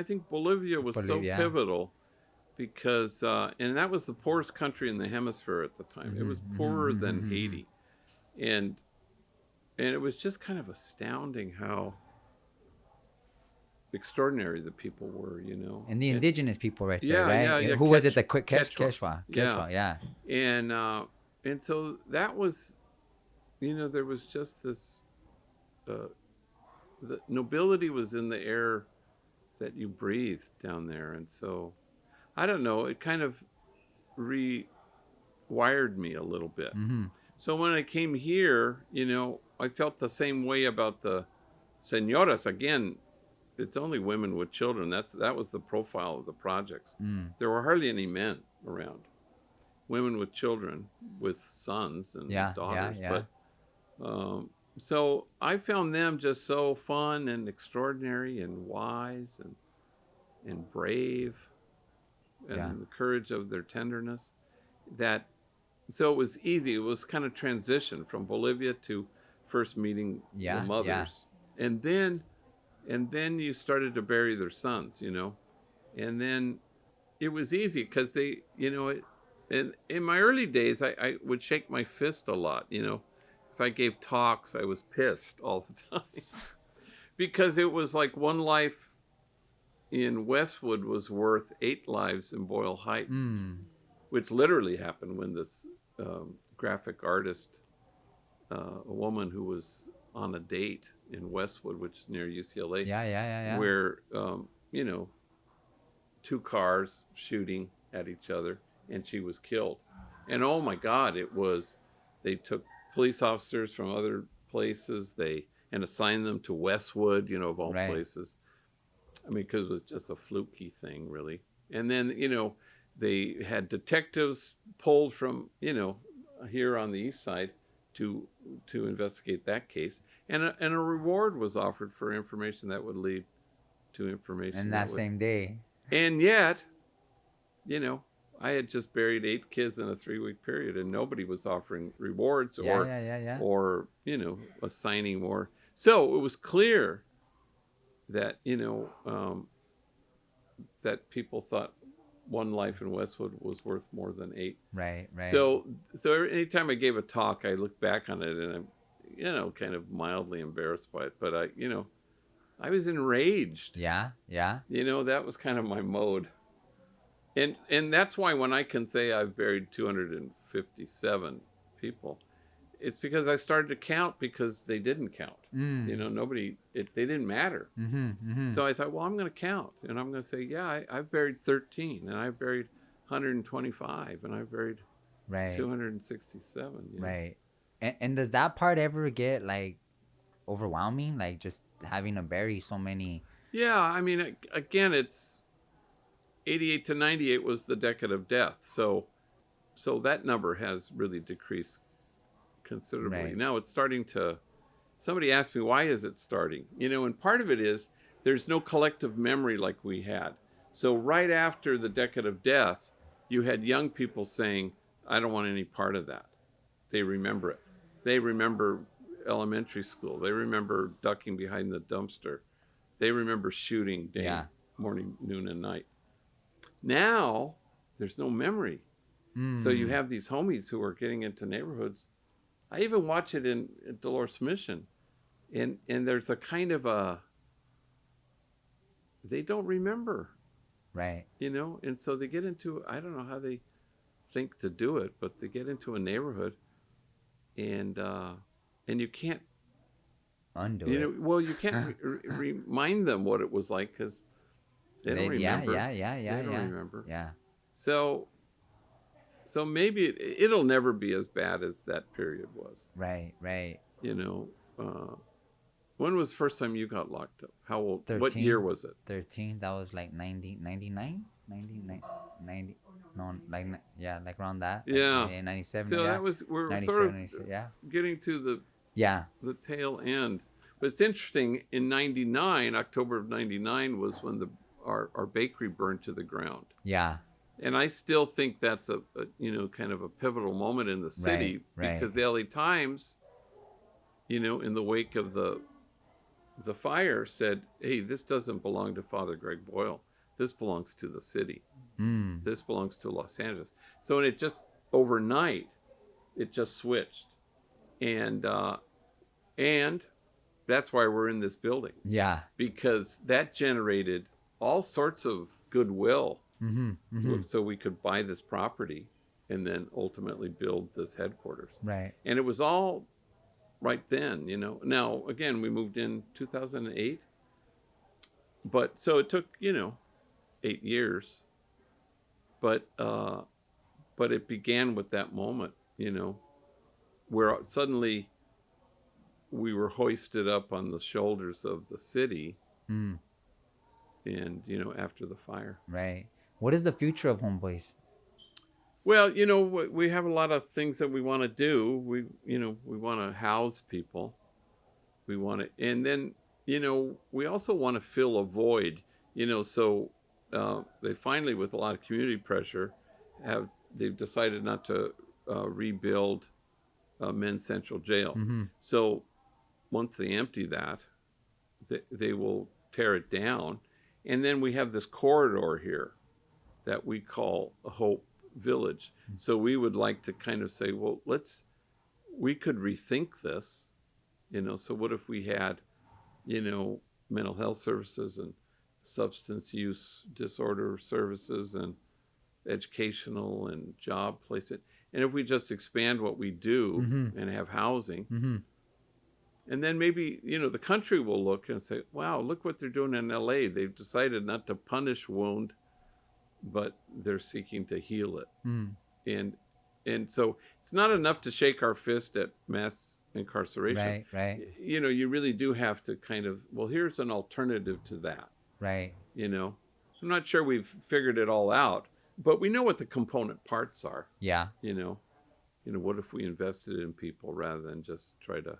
Speaker 1: think Bolivia was so pivotal. Because, and that was the poorest country in the hemisphere at the time. It was poorer than Haiti. And it was just kind of astounding how extraordinary the people were, you know.
Speaker 2: And the indigenous people right there, right? Yeah. Who was it? The Quechua. Yeah.
Speaker 1: And so that was, you know, there was just this, the nobility was in the air that you breathed down there. And so, I don't know, it kind of rewired me a little bit.
Speaker 2: Mm-hmm.
Speaker 1: So when I came here, you know, I felt the same way about the señoras. Again, it's only women with children. That was the profile of the projects. There were hardly any men around. Women with children, with sons and daughters. But so I found them just so fun and extraordinary and wise and brave. And the courage of their tenderness, so it was easy. It was kind of transition from Bolivia to first meeting the mothers, and then you started to bury their sons, you know, and then it was easy because they, you know, and in my early days I would shake my fist a lot, you know, if I gave talks I was pissed all the time because it was like one life in Westwood was worth 8 lives in Boyle Heights, which literally happened when this graphic artist, a woman who was on a date in Westwood, which is near UCLA, where, you know, 2 cars shooting at each other, and she was killed. And oh my God, they took police officers from other places, and assigned them to Westwood, you know, of all places. I mean, because it was just a fluky thing, really. And then, you know, they had detectives pulled from, you know, here on the east side to investigate that case. And a reward was offered for information that would lead to information.
Speaker 2: And that same day.
Speaker 1: And yet, you know, I had just buried 8 kids in a 3-week period, and nobody was offering rewards or, you know, assigning more. So it was clear that, you know, that people thought one life in Westwood was worth more than 8.
Speaker 2: Right.
Speaker 1: So anytime I gave a talk, I look back on it and I'm, you know, kind of mildly embarrassed by it. But I was enraged.
Speaker 2: Yeah.
Speaker 1: You know, that was kind of my mode. And that's why when I can say I've buried 257 people, it's because I started to count because they didn't count. You know, they didn't matter. So I thought, well, I'm going to count. And I'm going to say, yeah, I've buried 13, and I've buried 125, and I've buried 267. You know?
Speaker 2: Right. And does that part ever get, like, overwhelming? Like, just having to bury so many?
Speaker 1: Yeah, I mean, again, it's 88 to 98 was the decade of death. So that number has really decreased considerably.
Speaker 2: Right.
Speaker 1: Now it's starting to, somebody asked me, why is it starting? You know, and part of it is there's no collective memory like we had. So right after the decade of death, you had young people saying, I don't want any part of that. They remember it. They remember elementary school. They remember ducking behind the dumpster. They remember shooting day, morning, noon, and night. Now, there's no memory. So you have these homies who are getting into neighborhoods. I even watch it in Dolores Mission. And there's a kind of they don't remember.
Speaker 2: Right.
Speaker 1: You know, and so they get into, I don't know how they think to do it, but they get into a neighborhood and you can't
Speaker 2: undo
Speaker 1: it.
Speaker 2: it.
Speaker 1: Well, you can't remind them what it was like because they don't remember.
Speaker 2: They
Speaker 1: don't remember.
Speaker 2: Yeah.
Speaker 1: So maybe it'll never be as bad as that period was.
Speaker 2: Right.
Speaker 1: You know, when was the first time you got locked up? How old?
Speaker 2: 13,
Speaker 1: what year was it?
Speaker 2: 13. That was like 90, 99? 90. No, like, yeah, like around that.
Speaker 1: Yeah.
Speaker 2: Like 97.
Speaker 1: So
Speaker 2: yeah.
Speaker 1: that was, we're
Speaker 2: 97,
Speaker 1: sort of
Speaker 2: yeah.
Speaker 1: getting to the tail end. But it's interesting, in 99, October of 99 was when our bakery burned to the ground.
Speaker 2: Yeah.
Speaker 1: And I still think that's a you know, kind of a pivotal moment in the city because the LA Times, you know, in the wake of the fire said, hey, this doesn't belong to Father Greg Boyle. This belongs to the city. This belongs to Los Angeles. So it just, overnight, it just switched. And that's why we're in this building.
Speaker 2: Yeah.
Speaker 1: Because that generated all sorts of goodwill. So we could buy this property and then ultimately build this headquarters.
Speaker 2: Right.
Speaker 1: And it was all right then, you know. Now, again, we moved in 2008. But so it took, you know, 8 years. But it began with that moment, you know, where suddenly we were hoisted up on the shoulders of the city. And, you know, after the fire.
Speaker 2: Right. What is the future of Homeboys?
Speaker 1: Well, you know, we have a lot of things that we want to do. We want to house people. We want to, and then, you know, we also want to fill a void, you know, so they finally, with a lot of community pressure, they've decided not to rebuild Men's Central Jail. So once they empty that, they will tear it down. And then we have this corridor here that we call Hope Village. So we would like to kind of say, well, we could rethink this, you know. So what if we had, you know, mental health services and substance use disorder services and educational and job placement. And if we just expand what we do and have housing, and then maybe, you know, the country will look and say, wow, look what they're doing in LA. They've decided not to punish wound, but they're seeking to heal it. And so it's not enough to shake our fist at mass incarceration.
Speaker 2: Right.
Speaker 1: You know, you really do have to kind of, well, here's an alternative to that.
Speaker 2: Right.
Speaker 1: You know, I'm not sure we've figured it all out, but we know what the component parts are.
Speaker 2: Yeah.
Speaker 1: You know, what if we invested in people rather than just try to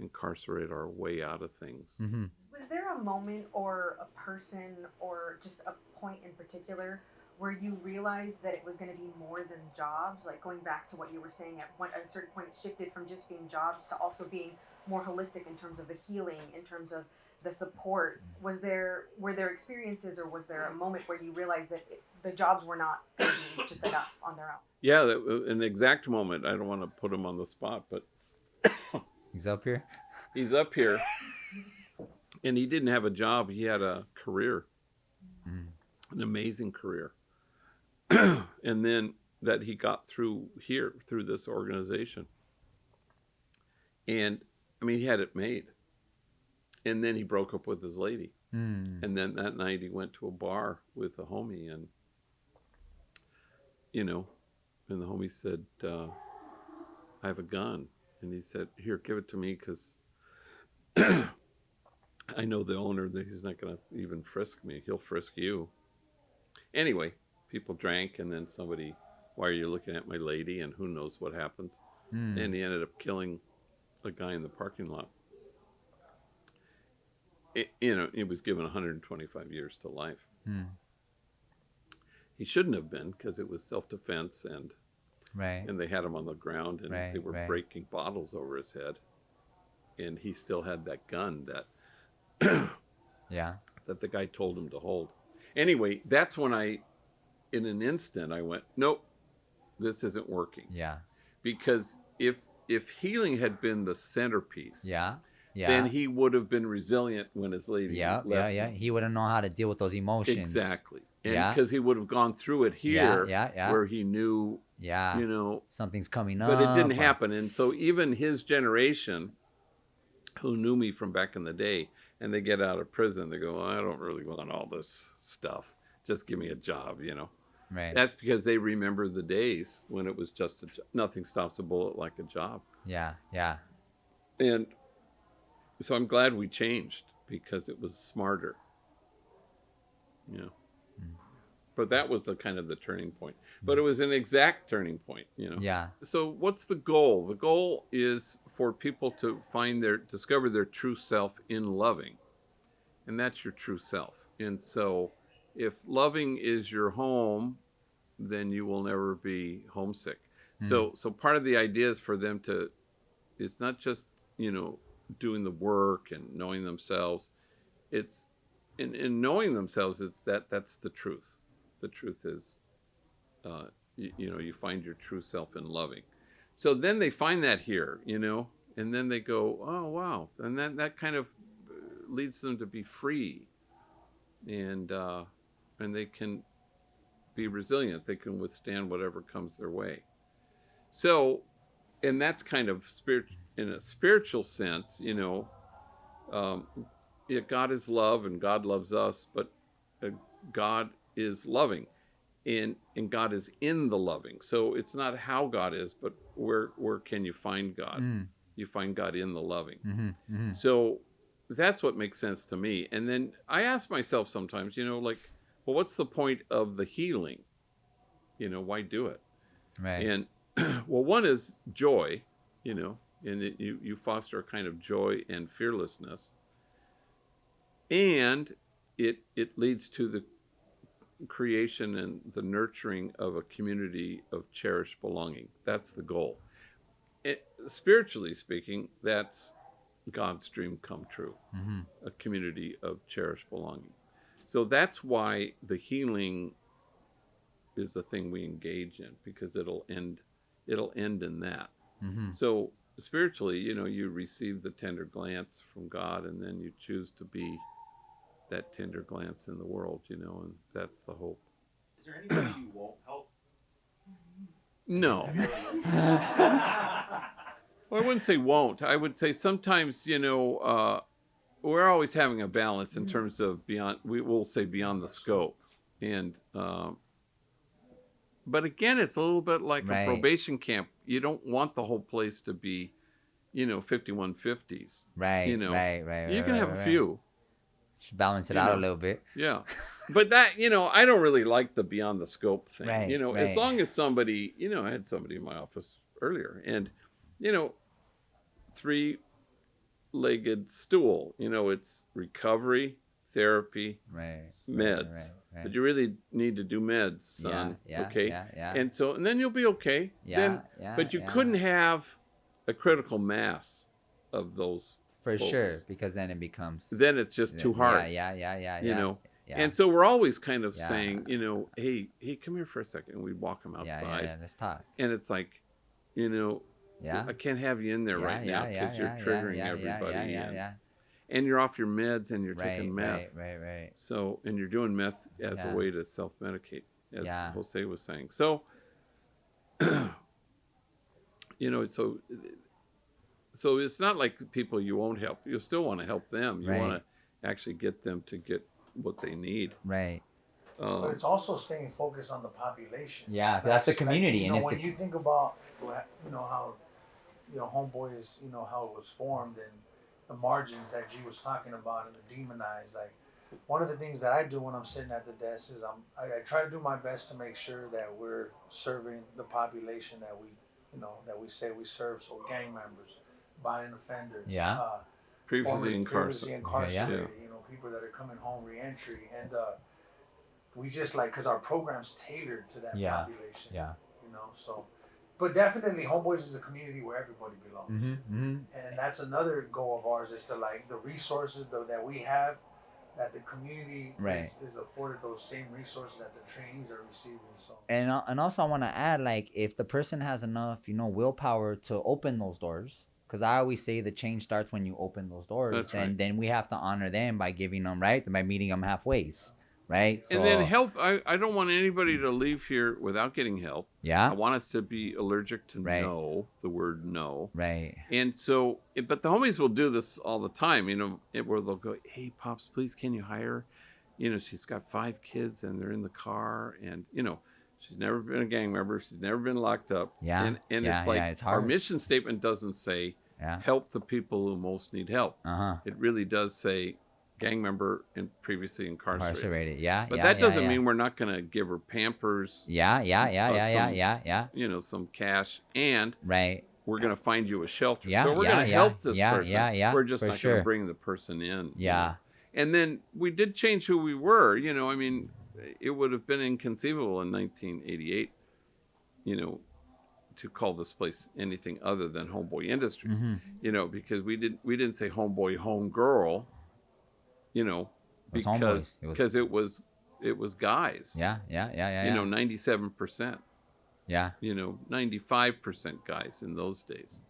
Speaker 1: incarcerate our way out of things.
Speaker 2: Mm-hmm.
Speaker 4: Was there a moment or a person or just a point in particular where you realized that it was going to be more than jobs? Like going back to what you were saying, at a certain point it shifted from just being jobs to also being more holistic in terms of the healing, in terms of the support. Were there experiences, or was there a moment where you realized that the jobs were not going to be just enough on their own?
Speaker 1: Yeah, an exact moment. I don't want to put him on the spot, but
Speaker 2: He's up here.
Speaker 1: He's up here, and he didn't have a job. He had a career, an amazing career. And then that he got through this organization. And I mean, he had it made. And then he broke up with his lady. And then that night he went to a bar with a homie, and, you know, and the homie said, I have a gun. And he said, here, give it to me, because I know the owner, that he's not going to even frisk me. He'll frisk you. Anyway, people drank, and then somebody, why are you looking at my lady? And who knows what happens. And he ended up killing a guy in the parking lot. He was given 125 years to life. He shouldn't have been, because it was self-defense, and they had him on the ground, and they were breaking bottles over his head. And he still had that gun that that the guy told him to hold. Anyway, that's when in an instant, I went, nope, this isn't working. Because if healing had been the centerpiece, then he would have been resilient when his lady left.
Speaker 2: He wouldn't know how to deal with those emotions.
Speaker 1: Exactly. And because he would have gone through it here, where he knew, you know,
Speaker 2: something's coming up.
Speaker 1: But it didn't happen. And so even his generation, who knew me from back in the day, and they get out of prison, they go, I don't really want all this stuff. Just give me a job, you know. That's because they remember the days when it was just nothing stops a bullet like a job. And so I'm glad we changed, because it was smarter. You know. But that was the kind of the turning point. But it was an exact turning point, you know. So what's the goal? The goal is for people to discover their true self in loving. And that's your true self. And so if loving is your home, then you will never be homesick. So part of the idea is for them it's not just, you know, doing the work and knowing themselves. It's in knowing themselves, that's the truth. The truth is, you know, you find your true self in loving. So then they find that here, you know, and then they go, oh, wow. And then that kind of leads them to be free, and they can be resilient. They can withstand whatever comes their way. So, and that's kind of in a spiritual sense, you know, God is love, and God loves us, but God is loving, and God is in the loving. So it's not how God is, but where can you find God? You find God in the loving. So that's what makes sense to me. And then I ask myself sometimes, you know, like, well, what's the point of the healing? You know, why do it? And well, one is joy, you know, and you foster a kind of joy and fearlessness, and it leads to the creation and the nurturing of a community of cherished belonging. That's the goal. Spiritually speaking, that's God's dream come true, a community of cherished belonging. So that's why the healing is the thing we engage in, because it'll end in that. So spiritually, you know, you receive the tender glance from God, and then you choose to be that tender glance in the world, you know, and that's the hope.
Speaker 5: Is there anybody you won't help?
Speaker 1: No. Well, I wouldn't say won't. I would say sometimes, you know, we're always having a balance in terms of we'll say beyond the scope. And, but again, it's a little bit like a probation camp. You don't want the whole place to be, you know, 5150s. You know, you can have a few.
Speaker 2: Just balance it out a little bit.
Speaker 1: Yeah. But that, you know, I don't really like the beyond the scope thing. You know, as long as somebody, you know, I had somebody in my office earlier, and, you know, 3 six-legged stool. You know, it's recovery, therapy, meds.
Speaker 2: Right.
Speaker 1: But you really need to do meds, son. Okay?
Speaker 2: Yeah.
Speaker 1: And then you'll be okay. But you couldn't have a critical mass of those
Speaker 2: for
Speaker 1: folks.
Speaker 2: sure, because then it becomes,
Speaker 1: then it's just too hard. You know. And so we're always kind of saying, you know, hey, come here for a second. And we walk them outside.
Speaker 2: Yeah, let's talk.
Speaker 1: And it's like, you know, I can't have you in there right now because you're triggering everybody. And you're off your meds and you're taking meth.
Speaker 2: Right.
Speaker 1: So, and you're doing meth as a way to self-medicate, as Jose was saying. So, you know, so it's not like the people you won't help. You still want to help them. You want to actually get them to get what they need.
Speaker 2: Right.
Speaker 3: But it's also staying focused on the population.
Speaker 2: Yeah, that's the community.
Speaker 3: Like, you know, when you think about, you know, how, you know, Homeboy is, you know, how it was formed and the margins that G was talking about and the demonized. Like, one of the things that I do when I'm sitting at the desk is I try to do my best to make sure that we're serving the population that we, you know, that we say we serve. So gang members, violent offenders,
Speaker 1: previously incarcerated,
Speaker 3: you know, people that are coming home reentry, and we just like, because our program's tailored to that population. You know, so. But definitely, Homeboys is a community where everybody belongs. And that's another goal of ours, is to, like, the resources that we have, that the community is afforded those same resources that the trainees are receiving. So.
Speaker 2: And also I want to add, like, if the person has enough, you know, willpower to open those doors, because I always say the change starts when you open those doors. Then we have to honor them by giving them, by meeting them halfway. Right. So,
Speaker 1: and then help. I don't want anybody to leave here without getting help. I want us to be allergic to no, the word no. And so, but the homies will do this all the time, you know, where they'll go, hey, Pops, please, can you hire? You know, she's got 5 kids and they're in the car, and, you know, she's never been a gang member. She's never been locked up. And it's like, it's our mission statement doesn't say help the people who most need help. It really does say gang member and previously incarcerated. But that doesn't mean we're not going to give her Pampers. You know, some cash, and we're going to find you a shelter. So we're going to help this person. We're just not going to bring the person in. You know? And then we did change who we were. You know, I mean, it would have been inconceivable in 1988, you know, to call this place anything other than Homeboy Industries. You know, because we didn't say Homeboy Homegirl. You know, because it was guys. You know, 97%. You know, 95% guys in those days.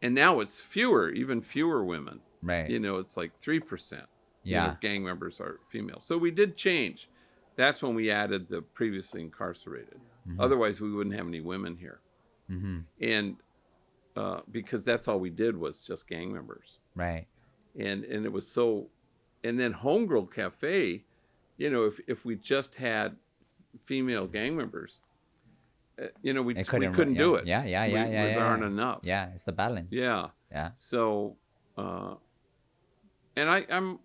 Speaker 1: And now it's even fewer women. You know, it's like 3%. You know, gang members are female. So we did change. That's when we added the previously incarcerated. Otherwise, we wouldn't have any women here. And because that's all we did was just gang members. And it was so, and then Homegirl Cafe, you know, if we just had female gang members, you know, we couldn't do it. There aren't enough.
Speaker 2: It's the balance.
Speaker 1: So, and I'm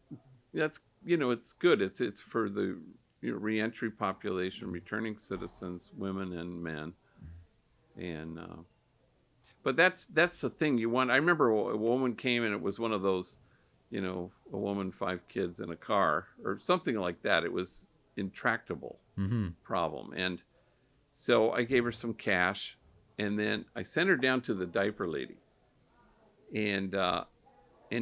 Speaker 1: that's, you know, it's good. It's for the, you know, reentry population, returning citizens, women and men, and but that's the thing you want. I remember a woman came, and it was one of those, you know, a woman, 5 kids in a car or something like that. It was intractable problem. And so I gave her some cash, and then I sent her down to the diaper lady. And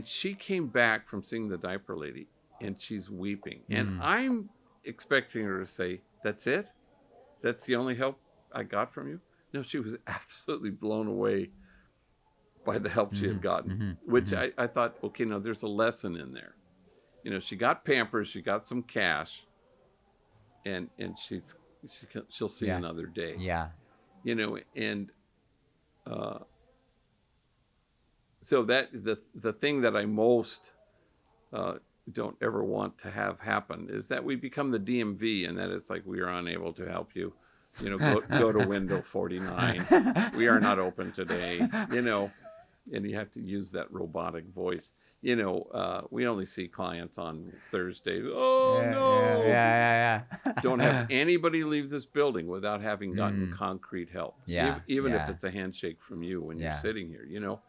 Speaker 1: she came back from seeing the diaper lady, and she's weeping. And I'm expecting her to say, that's it? That's the only help I got from you? No, she was absolutely blown away by the help she had gotten, which I thought, okay, no, there's a lesson in there. You know, she got Pampers, she got some cash, and she'll see another day. You know, and so that the thing that I most don't ever want to have happen is that we become the DMV, and that it's like, we are unable to help you. You know, go to window 49. We are not open today. You know. And you have to use that robotic voice. You know, we only see clients on Thursdays. Oh, no. Don't have anybody leave this building without having gotten concrete help. Even if it's a handshake from you when you're sitting here, you know,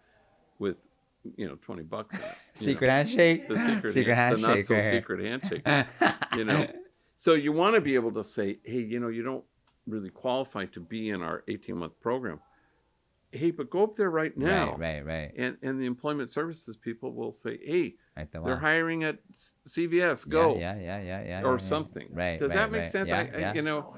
Speaker 1: with $20 in it.
Speaker 2: Secret handshake.
Speaker 1: The secret
Speaker 2: Secret
Speaker 1: handshake. The not so
Speaker 2: right
Speaker 1: secret handshake. So you want to be able to say, hey, you don't really qualify to be in our 18-month program. Hey, but go up there right now.
Speaker 2: Right.
Speaker 1: And the employment services people will say, hey,
Speaker 2: Right,
Speaker 1: they're hiring at CVS. Go.
Speaker 2: Yeah.
Speaker 1: Or something.
Speaker 2: Right.
Speaker 1: Does that make sense?
Speaker 2: Yeah,
Speaker 3: it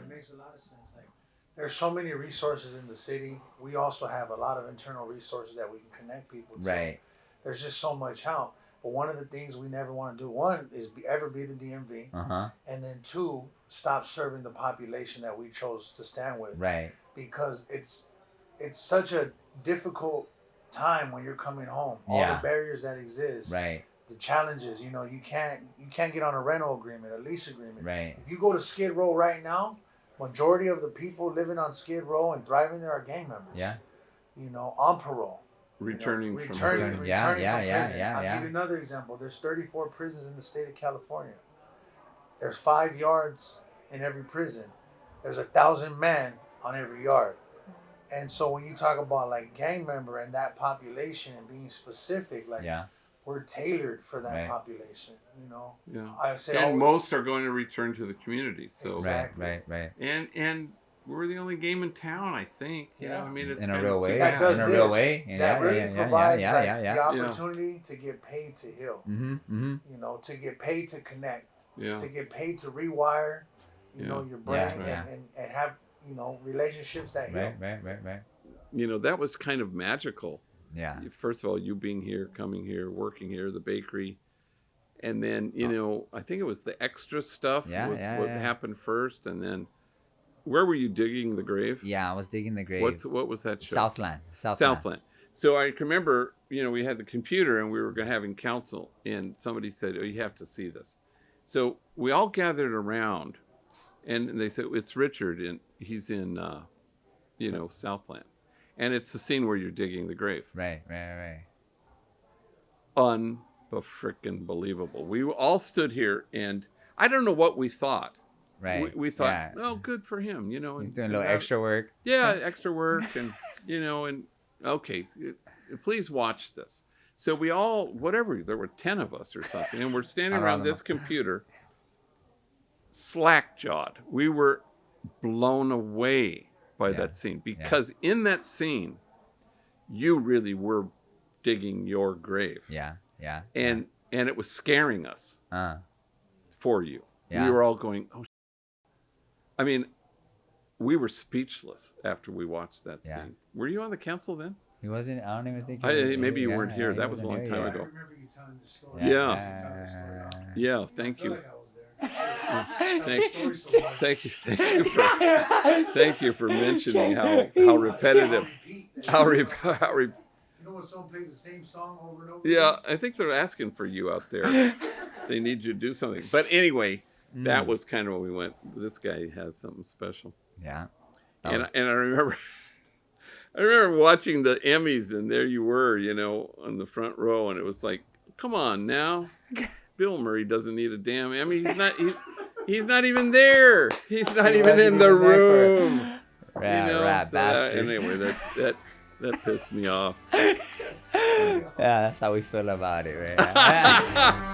Speaker 3: makes a lot of sense. Like, there's so many resources in the city. We also have a lot of internal resources that we can connect people to.
Speaker 2: Right.
Speaker 3: There's just so much help. But one of the things we never want to do, one, is ever be the DMV. And then two, stop serving the population that we chose to stand with.
Speaker 2: Right.
Speaker 3: Because it's such a difficult time when you're coming home. All the barriers that exist.
Speaker 2: Right.
Speaker 3: The challenges, you can't get on a rental agreement, a lease agreement.
Speaker 2: Right.
Speaker 3: If you go to Skid Row right now, majority of the people living on Skid Row and thriving there are gang members.
Speaker 2: Yeah.
Speaker 3: On parole.
Speaker 1: Returning from prison.
Speaker 3: Returning from prison.
Speaker 2: Yeah.
Speaker 3: I'll give you another example. There's 34 prisons in the state of California. There's 5 yards in every prison. There's 1,000 men on every yard. And so when you talk about like gang member and that population and being specific, like we're tailored for that population,
Speaker 1: Yeah.
Speaker 3: I say,
Speaker 1: and most are going to return to the community. So
Speaker 3: exactly.
Speaker 2: Right.
Speaker 1: And we're the only game in town, I think.
Speaker 3: Yeah.
Speaker 1: I mean, it's
Speaker 2: in a
Speaker 1: kind
Speaker 2: real
Speaker 1: of
Speaker 2: way.
Speaker 3: That does
Speaker 2: in a
Speaker 3: this.
Speaker 2: real way.
Speaker 3: That really provides the
Speaker 2: Yeah.
Speaker 3: opportunity to get paid to heal.
Speaker 2: Mm-hmm.
Speaker 3: To get paid to connect.
Speaker 1: Yeah.
Speaker 3: To get paid to rewire, your brain and have, relationships that heal.
Speaker 2: Right.
Speaker 1: That was kind of magical.
Speaker 2: Yeah.
Speaker 1: First of all, you being here, coming here, working here, the bakery. And then, I think it was the extra stuff what happened first. And then, where were you digging the grave?
Speaker 2: Yeah, I was digging the grave.
Speaker 1: What was that show?
Speaker 2: Southland.
Speaker 1: So I can remember, we had the computer and we were having council. And somebody said, oh, you have to see this. So we all gathered around. And they said, it's Richard. And he's in, Southland. And it's the scene where you're digging the grave.
Speaker 2: Right.
Speaker 1: Unfreaking believable. We all stood here, and I don't know what we thought.
Speaker 2: Right.
Speaker 1: We thought, oh, good for him, And
Speaker 2: doing a little extra work.
Speaker 1: Yeah, extra work, and and okay, please watch this. So we all, there were 10 of us or something, and we're standing around this computer, slack-jawed. We were blown away by that scene, because in that scene you really were digging your grave.
Speaker 2: Yeah.
Speaker 1: And it was scaring us for you.
Speaker 2: Yeah.
Speaker 1: We were all going, oh, I mean, we were speechless after we watched that scene. Were you on the council then?
Speaker 2: He wasn't. I don't even think.
Speaker 1: Maybe you weren't here. That was a long time ago.
Speaker 3: I remember you telling the story.
Speaker 1: Yeah. Thank you. Thank you for mentioning how repetitive,
Speaker 3: when someone plays the same song over and over.
Speaker 1: Yeah, I think they're asking for you out there. They need you to do something. But anyway, that was kind of when we went, this guy has something special.
Speaker 2: Yeah.
Speaker 1: And I remember watching the Emmys, and there you were, on the front row, and it was like, come on now. Bill Murray doesn't need a damn Emmy. He's not even there. He's not even in the room. Anyway, that pissed me off.
Speaker 2: Yeah, that's how we feel about it, right?